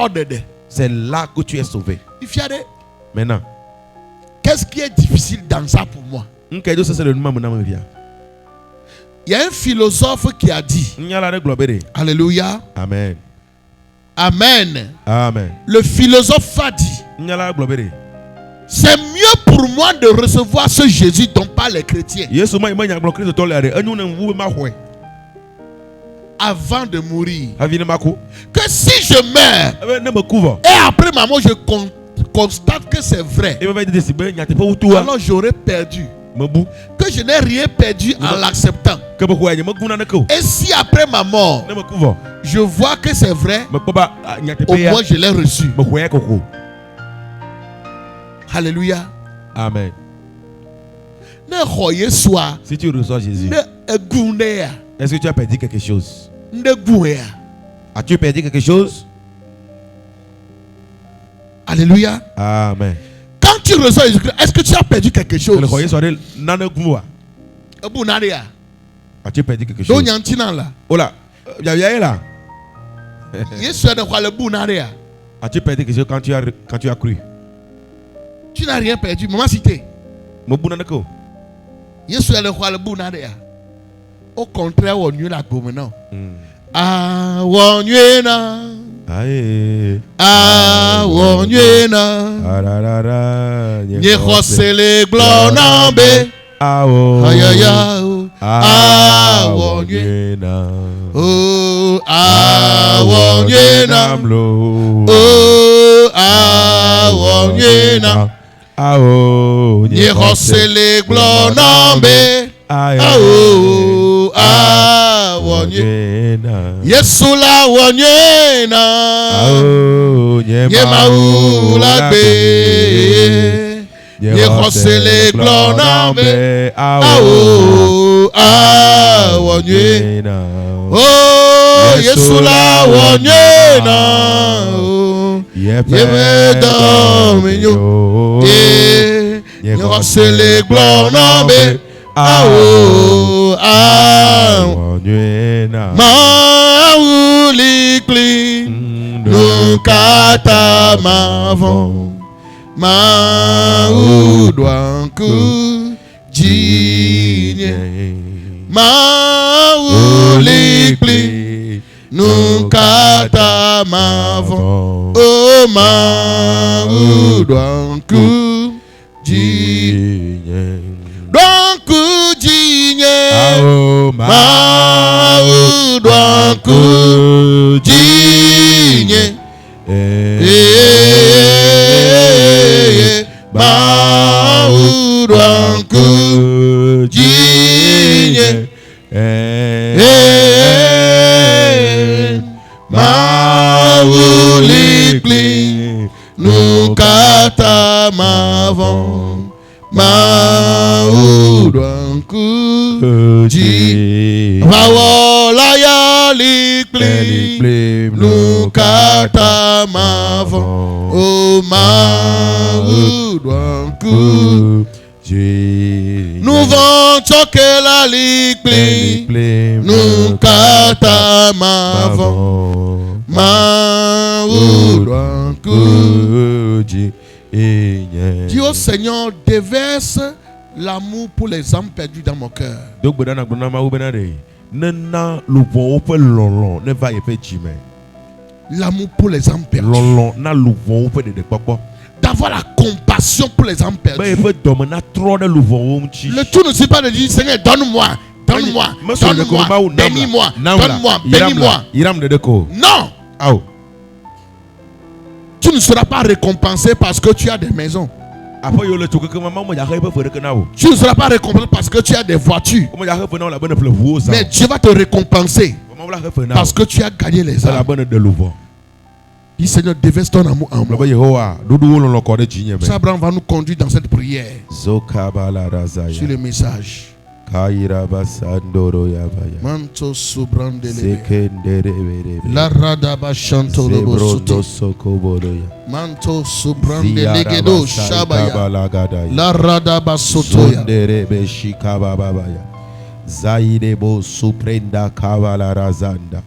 Speaker 1: c'est là que tu es sauvé. Maintenant,
Speaker 2: qu'est-ce qui est difficile dans ça pour moi?
Speaker 1: Il
Speaker 2: y a un philosophe qui a dit, alléluia,
Speaker 1: amen,
Speaker 2: amen,
Speaker 1: amen.
Speaker 2: Le philosophe a dit, c'est mieux pour moi de recevoir ce Jésus dont parlent les chrétiens avant de mourir, que si je meurs et après ma mort je constate que c'est vrai, alors j'aurais perdu. Que je n'ai rien perdu en l'acceptant. Et si après ma mort je vois que c'est vrai, au moins je l'ai reçu. Alléluia.
Speaker 1: Amen. Si tu reçois Jésus, est-ce que tu as perdu quelque chose? As-tu perdu quelque chose?
Speaker 2: Alléluia.
Speaker 1: Amen.
Speaker 2: Quand tu reçois Jésus-Christ, est-ce que tu as perdu quelque chose?
Speaker 1: As-tu perdu quelque chose? Oh là, là. As-tu perdu quelque chose quand tu as cru?
Speaker 2: Tu n'as rien perdu. Maman cité. Au contraire, on y a la gomme. Ah, on y a. Ah, on y a. N'y recele glonambe.
Speaker 1: Ah, oh.
Speaker 2: Aïe, aïe, aïe. Ah, on y a. Oh, ah, on y a. Oh, ah, on y a.
Speaker 1: Ah, oh.
Speaker 2: N'y recele glonambe. Ah, oh, ah, on y a. Yesula wanyena Yemaula be Yekosele glonambe Ao wanyena Oh Yesula wanyena Yemedominyo Yekosele glonambe Ao Maoulikli Nukata mavon Maoudouankou Djinye Maoulikli Nukata mavon Oh Maoudouankou Djinye Douankou Djinye Maoudouankou Djinye Maoudouankou Djinye Maoulikli Nukata mavon Maoudouankou Djinye Wawola ya likli nous catamavons au Maroudouankou. Nous vont choquer la ligue, nous catamavons Maroudouankou. Dis au Seigneur, déverse l'amour pour les âmes perdues dans mon cœur. L'amour pour les âmes perdues. D'avoir la compassion pour les âmes perdues. Le tout ne suffit pas de dire Seigneur, donne-moi, donne-moi, donne-moi, bénis-moi, donne-moi, bénis-moi. Non. Tu ne seras pas récompensé parce que tu as des maisons. Tu ne seras pas récompensé parce que tu as des voitures. Mais Dieu va te récompenser parce que tu as gagné les âmes. Dis Seigneur, déverse ton amour en moi. Ça, Abraham va nous conduire dans cette prière. Sur le message. Manto subrandele. La radaba chanto robosuto. Manto subrandele gedo shabaya. La radaba sotoya.
Speaker 1: Zaidebo suprenda kavala razanda.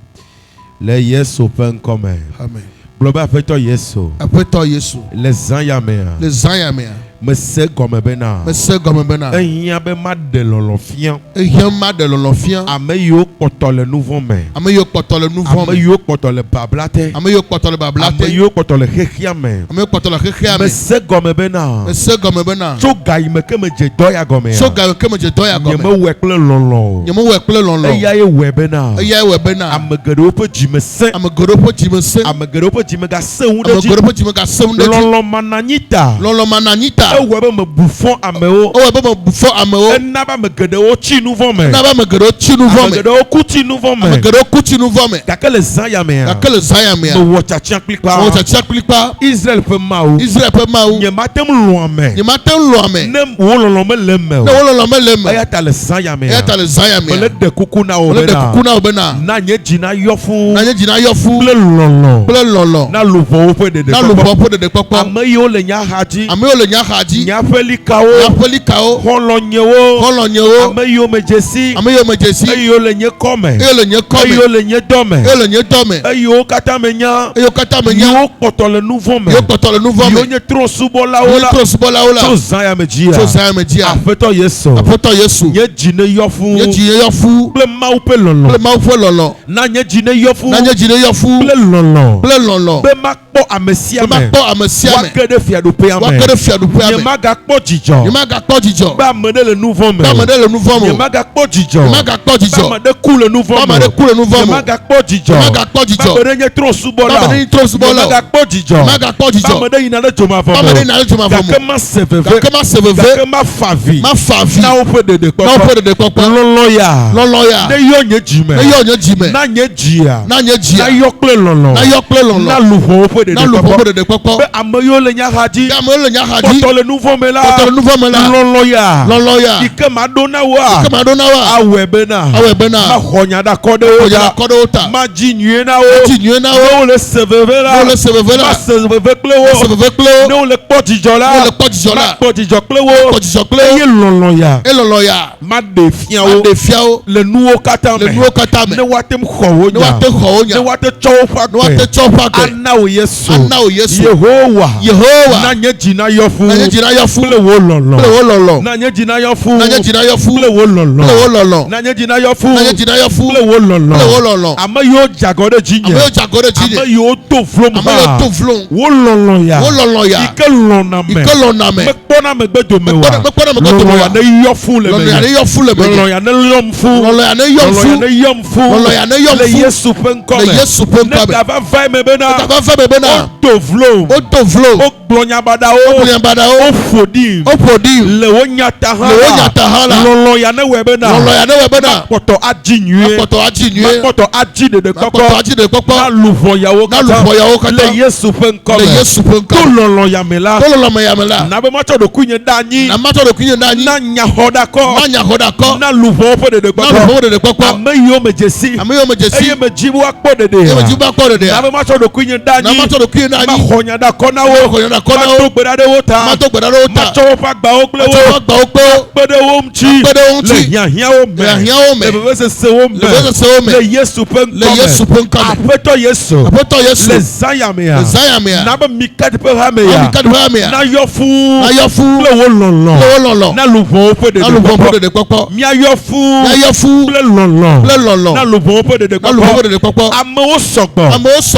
Speaker 1: Le yesu pen comme.
Speaker 2: Amen.
Speaker 1: Bloba afeto yesu.
Speaker 2: Afeto yesu.
Speaker 1: Les anyamea.
Speaker 2: Les anyamea.
Speaker 1: Monsieur Gomebena.
Speaker 2: Monsieur Gomebena.
Speaker 1: Eyan be ma de lolofien.
Speaker 2: Eyan ma de lolofien.
Speaker 1: Ameyo poto le nouveau main.
Speaker 2: Ameyo poto le nouveau main.
Speaker 1: Ameyo poto le bablate.
Speaker 2: Ameyo poto le bablate.
Speaker 1: Ameyo poto le hechiame.
Speaker 2: Ameyo poto le hechiame.
Speaker 1: Monsieur Gomebena.
Speaker 2: Monsieur Gomebena.
Speaker 1: Choga ime keme je doya gome.
Speaker 2: Choga keme je doya gome.
Speaker 1: Yeme wekle lolo.
Speaker 2: Yeme wekle lolo.
Speaker 1: Eya ye webena.
Speaker 2: Eya ye webena.
Speaker 1: Amegero po jime se.
Speaker 2: Amegero po jime se.
Speaker 1: Amegero po jime ga se unde ji.
Speaker 2: Amegero po jime ga se unde ji.
Speaker 1: Lolo mananyita.
Speaker 2: Lolo mananyita.
Speaker 1: Ewe me bouffon ameo.
Speaker 2: Ewe me bouffon ameo.
Speaker 1: Enaba me gedewo chi nouveau main.
Speaker 2: Enaba me gedewo chi nouveau main.
Speaker 1: Gedewo kuti nouveau main.
Speaker 2: Gedewo kuti nouveau main.
Speaker 1: Kakele zanya me.
Speaker 2: Kakele zanya me.
Speaker 1: Me wachachi klikpa.
Speaker 2: Wachachi klikpa.
Speaker 1: Israël peut maou.
Speaker 2: Israël peut maou.
Speaker 1: Nye matem loin me.
Speaker 2: Nye matem loin me.
Speaker 1: Nem wololo me lemme.
Speaker 2: Ne wololo me lemme.
Speaker 1: Ayata le zanya me.
Speaker 2: Ayata le zanya me.
Speaker 1: Ole de kukuna obena.
Speaker 2: Ole de kukuna obena.
Speaker 1: Na nye jina yofu.
Speaker 2: Na nye jina yofu.
Speaker 1: Ble lolo.
Speaker 2: Ble lolo.
Speaker 1: Na luvo opo de de.
Speaker 2: Na luvo opo de de papa.
Speaker 1: Ameyo le nya haji.
Speaker 2: Ameyo le nya haji.
Speaker 1: Nya feli kao.
Speaker 2: Nya feli kao.
Speaker 1: Holo nyewo.
Speaker 2: Holo nyewo.
Speaker 1: Ameyo mejesi.
Speaker 2: Ameyo mejesi.
Speaker 1: Eyo le nye kome.
Speaker 2: Eyo le nye kome.
Speaker 1: Eyo le nye dome.
Speaker 2: Eyo le nye dome.
Speaker 1: Eyo kata menya.
Speaker 2: Eyo kata menya.
Speaker 1: Yo poto le nouveau me.
Speaker 2: Yo poto le nouveau me.
Speaker 1: Yo nye tro subola ola.
Speaker 2: Yo tro subola ola.
Speaker 1: So zaya mejia.
Speaker 2: So zaya mejia.
Speaker 1: Afeto yeso.
Speaker 2: Afeto yesu.
Speaker 1: Nye jine yofu.
Speaker 2: Nye jine yofu.
Speaker 1: Ble ma upe lolo.
Speaker 2: Ble ma upe lolo.
Speaker 1: Na nye jine yofu.
Speaker 2: Na nye jine yofu.
Speaker 1: Ble lolo.
Speaker 2: Ble lolo.
Speaker 1: Be ma kpo amesia me.
Speaker 2: Be ma kpo amesia me.
Speaker 1: Wakede fiadupe ame.
Speaker 2: Wakede fiadupe ame.
Speaker 1: Nye ma ga kpo jijo.
Speaker 2: Nye ma ga kpo jijo.
Speaker 1: Ba mene le nouveau me.
Speaker 2: Ba mene le nouveau me.
Speaker 1: Nye ma ga kpo jijo.
Speaker 2: Nye ma ga kpo jijo.
Speaker 1: Ba mene ku le nouveau me.
Speaker 2: Ba mene ku le nouveau me.
Speaker 1: Nye ma ga kpo jijo.
Speaker 2: Nye ma ga kpo jijo.
Speaker 1: Ba mene nye tro subola.
Speaker 2: Ba mene nye tro subola.
Speaker 1: Nye ma ga kpo jijo.
Speaker 2: Nye ma ga kpo jijo.
Speaker 1: Ba mene yina le joma fomo.
Speaker 2: Ba mene yina le joma fomo.
Speaker 1: Gake ma seveve.
Speaker 2: Gake ma seveve.
Speaker 1: Gake ma favi.
Speaker 2: Ma favi.
Speaker 1: Na upe de kpokpo.
Speaker 2: Na upe de kpokpo.
Speaker 1: Loloya.
Speaker 2: Loloya.
Speaker 1: Ne yo nye jime.
Speaker 2: Ne yo nye jime.
Speaker 1: Na nye jia.
Speaker 2: Na nye jia.
Speaker 1: Na yokle lolo.
Speaker 2: Na yokle lolo.
Speaker 1: Na luvo upe de kpokpo.
Speaker 2: Na luvo upe de kpokpo.
Speaker 1: Be ameyo le nya haji.
Speaker 2: Be ameyo le nya haji.
Speaker 1: Poto le nouveau me la.
Speaker 2: Poto le nouveau me la.
Speaker 1: Loloya.
Speaker 2: Loloya.
Speaker 1: Ike madona wa.
Speaker 2: Ike madona wa.
Speaker 1: Awebena.
Speaker 2: Awebena.
Speaker 1: Ma honya da kode o.
Speaker 2: Honya da kode o ta.
Speaker 1: Ma jinye na o.
Speaker 2: Jinye na o.
Speaker 1: No le seveve la.
Speaker 2: No le seveve la.
Speaker 1: Ma seveve kle o.
Speaker 2: Seveve kle o.
Speaker 1: No le potijo la.
Speaker 2: No le potijo la.
Speaker 1: Ma potijo kle o.
Speaker 2: Potijo kle o.
Speaker 1: Eye loloya.
Speaker 2: E loloya.
Speaker 1: Ma defia o.
Speaker 2: Ma defia o.
Speaker 1: Le nuo kata me.
Speaker 2: Le nuo kata me.
Speaker 1: Ne watem khowo nya.
Speaker 2: Ne watem khowo nya.
Speaker 1: Ne wate chowo fa.
Speaker 2: Ne wate chowo fa.
Speaker 1: Ana o Yesu.
Speaker 2: Ana o Yesu.
Speaker 1: Yehowa.
Speaker 2: Yehowa.
Speaker 1: Na nye jina yofu.
Speaker 2: Na nye jina yofu.
Speaker 1: Le wo lolo.
Speaker 2: Le wo lolo.
Speaker 1: Na nye jina yofu.
Speaker 2: Na nye jina yofu.
Speaker 1: Le wo lolo.
Speaker 2: Le wo lolo.
Speaker 1: Na nye jina yofu.
Speaker 2: Na nye jina yofu.
Speaker 1: Le wo lolo.
Speaker 2: Le wo lolo.
Speaker 1: Ama yo jagode jinye.
Speaker 2: Ama yo jagode jinye.
Speaker 1: Ama yo to flom ha.
Speaker 2: Ama yo to flom.
Speaker 1: Wo lolo ya.
Speaker 2: Wo lolo ya.
Speaker 1: Ike lona me.
Speaker 2: Ike lona me.
Speaker 1: Me kpona me gbe do me wa.
Speaker 2: Me kpona me gbe do me wa.
Speaker 1: Lolo ya ne yofu le me.
Speaker 2: Lolo ya ne yofu le me.
Speaker 1: Lolo ya ne yomfu.
Speaker 2: Lolo ya ne yomfu.
Speaker 1: Lolo ya ne yomfu.
Speaker 2: Lolo ya ne yomfu.
Speaker 1: Le Yesu pen kome.
Speaker 2: Le Yesu pen kome.
Speaker 1: Ne gava vai me bena.
Speaker 2: Ne gava vai me bena.
Speaker 1: O to flom.
Speaker 2: O to flom.
Speaker 1: blonyabada o fodi le wonyata hala lolo ya ne webena poto ajinue poto ajide de koko na luvo yawo kata le Yesu penko to lolo ya mela na be macho do kunye danyi na nya hodako na luvo pe de koko ameyo mejesi eye mejibu akpo de na be macho do kunye danyi ma honya da kona wo ma to gbera de wota ma to fa gba o pede wo mchi le yahia o me le se wo me le Yesu penko apeto Yesu le zayamea na be mikati pe ha me ya na yofu le wo lolo na luvo pe de koko mi ayofu le lolo na luvo pe de koko amewo sogbo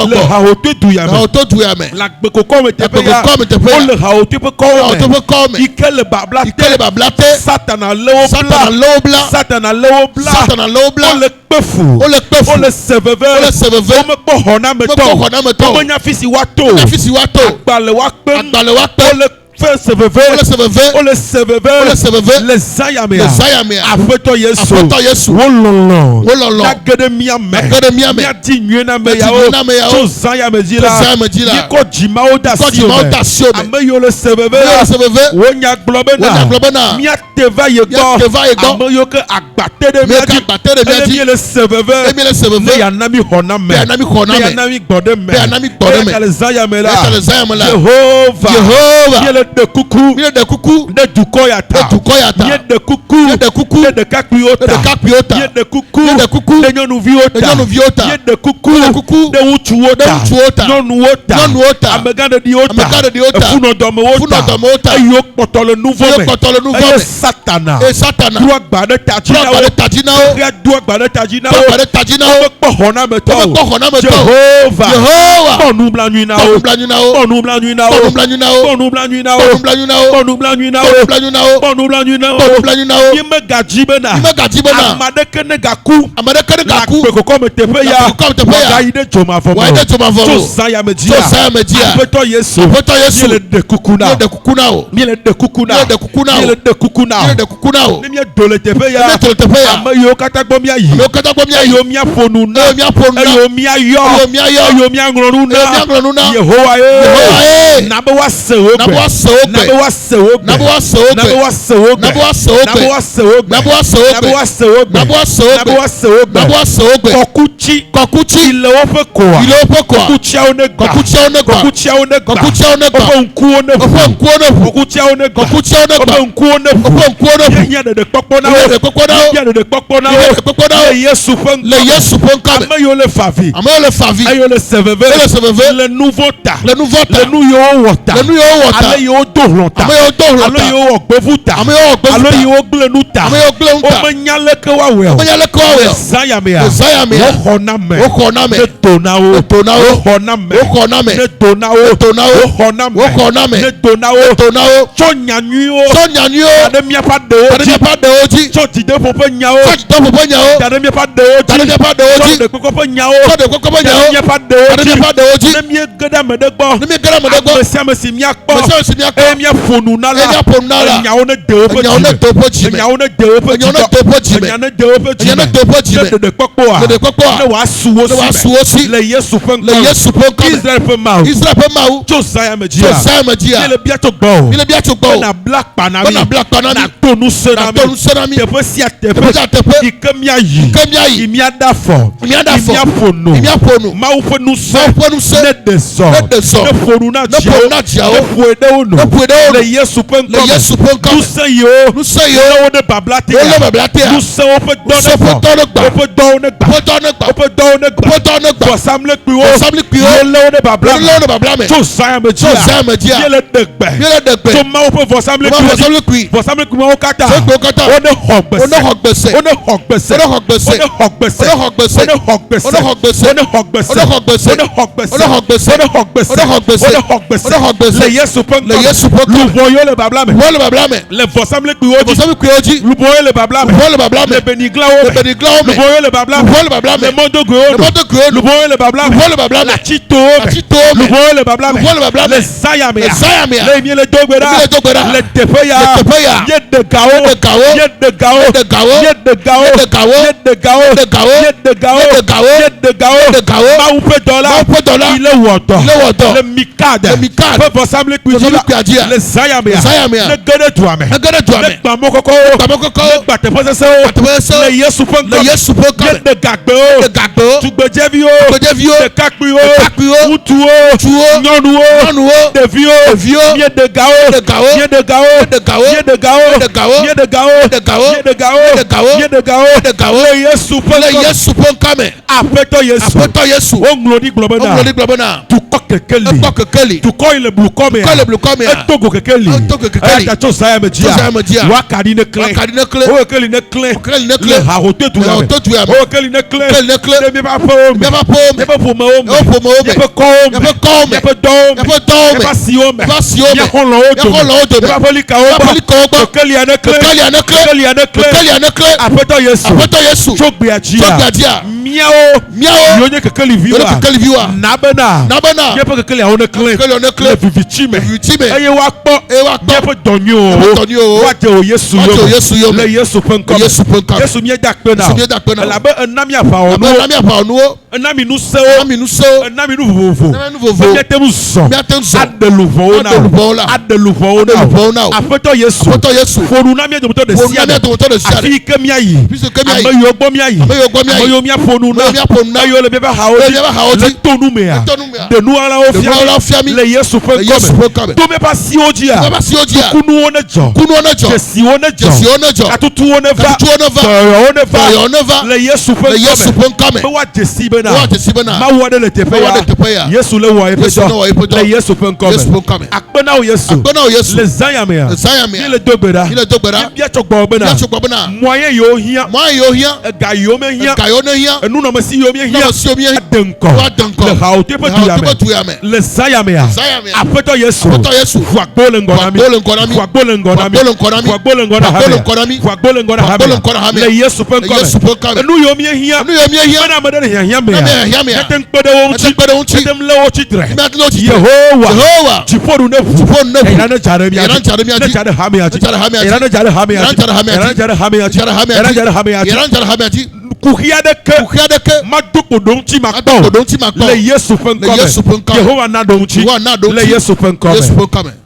Speaker 1: le ha o tutu ya me la gbe koko me tepe ya o le ha o tutu ko me ikele bablate satana lewo bla o le pefu o le seveve o me po hona me to o nya fisi wato agbale wa pe o le o le seveve le zayamea afeto Yesu wololo na gede miame mia di nwe na me ya o so zayamejila yiko jima o da si o ame yo le seveve wonya globena mia teva yego ame yo ke agbate de mia le seveve le yanami hona me le yanami gbode me le zayamela Jehova de kuku de dukoyata de kuku de kakpiota de kuku de nyonuviota de kuku de uchuota nyonuota amegade diota efuno domewota ayo potole nouveau me satana doit gbade tajina o gbade tajina o po hona me to Jehova ponu blanui na o Amadeke ne gaku Peko me tepe ya Gaide joma fomo Josaya media Apeto Yesu Miele de kukuna Nimye dole tepe ya Ame yo katakbo miya yi Yo miya fonu na Yo miya yo Yo miya ngronu na Yehowa ye Nabe wa seogbe Kokuchi ile ofe koa Kokuchi aonegba Kokuchi aonegba Ofe nku onefu Yenya de pokpo na Le Yesu penko Ame yo le favi Ayo le seveve Le nouveau ta Le nou yo wota Ale yo dohlonta Ale yo ogbevuta Ale yo oglenuta Ome nyaleke wawe Zayamea Ohoname Ne donao Ohoname Ne donao Cho nyanyo Tade miya pa de oji Cho dide pope nyao Tade miya pa de oji Cho de kokope nyao Tade miya pa de oji Ne miye geda medegbo Amesi miya kpo Miya fonu nala Nyawo ne de ope jime Ne de kpokpo a Ne wa suwo si Le Yesu penko Israel pe mau Josaya mejia Yele biya chokbo Na black panami Na tonu senami Tepe siya tepe Ike miya yi Imiya dafo Imiya fonu Mau pe nuse Ne deso Ne fonu na jiao Ne fuede ono Le Yesu penko Nuse yo Ne de bablate ya Nuse ope donegba Fosamle kpiwo Yele de bablame Josaya mejia Yele degbe Toma ope fosamle kpi Fosamle kpi mo kata Ode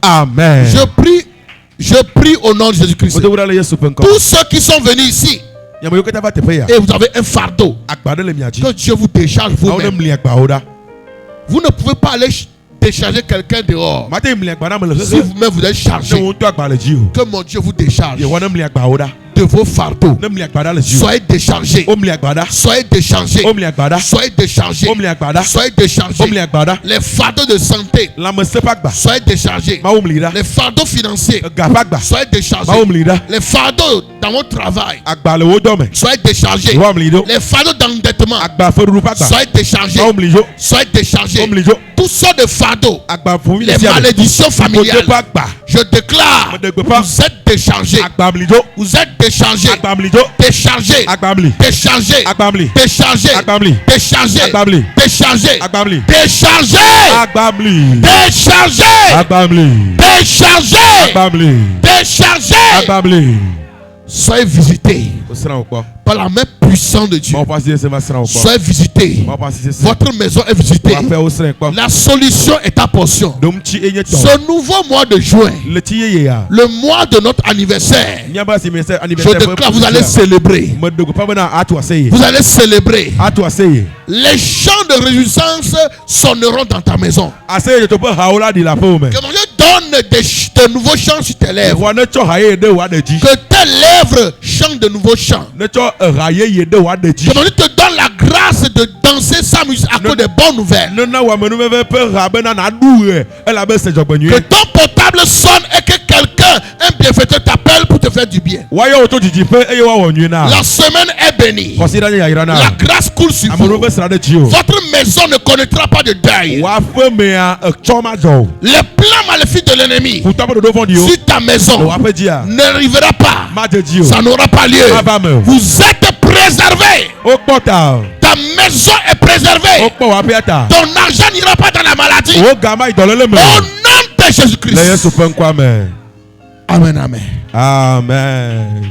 Speaker 2: Amen. Je prie au nom de Jésus-Christ. Tous ceux qui sont venus ici et vous avez un fardeau que Dieu vous décharge vous-même. Vous ne pouvez pas aller décharger quelqu'un dehors. Si vous-même vous êtes chargé, que mon Dieu vous décharge de vos fardeaux. Soyez déchargés. Soyez déchargés. Soyez déchargés. Soyez déchargés. Les fardeaux de santé, soyez déchargés. Les fardeaux financiers, soyez déchargés. Les fardeaux dans votre travail, soyez déchargés. Les fardeaux d'endettement, soyez déchargés. Soyez déchargés. Toutes sortes de fardeaux, les malédictions familiales, je déclare, vous êtes déchargés. Vous êtes déchargés. Déchargés. Déchargés. Déchargés. Déchargés. Déchargés. Déchargés. Déchargés. Soyez visités par la main puissante de Dieu. Soyez visités. Votre maison est visitée. La solution est à portion. Ce nouveau mois de juin, le mois de notre anniversaire, je déclare, vous allez célébrer. Vous allez célébrer. Les chants de réjouissance sonneront dans ta maison. Que mon Dieu donne de nouveaux chants sur tes lèvres. Que tes lèvres chantent de nouveaux chants. Que mon Dieu te donne la grâce de danser sa musique à cause des bonnes nouvelles. Que ton portable sonne et que quelqu'un, un bienfaiteur, t'appelle pour te fait du bien.
Speaker 1: La
Speaker 2: semaine est bénie. La grâce coule sur vous. Votre maison ne connaîtra pas de deuil. Les plans maléfiques de l'ennemi sur ta maison n'arrivera pas. Ça n'aura pas lieu. Vous êtes préservés. Ta maison est préservée. Ton argent n'ira pas dans la maladie. Au nom de Jésus-Christ. Amen, amen.
Speaker 1: Amen.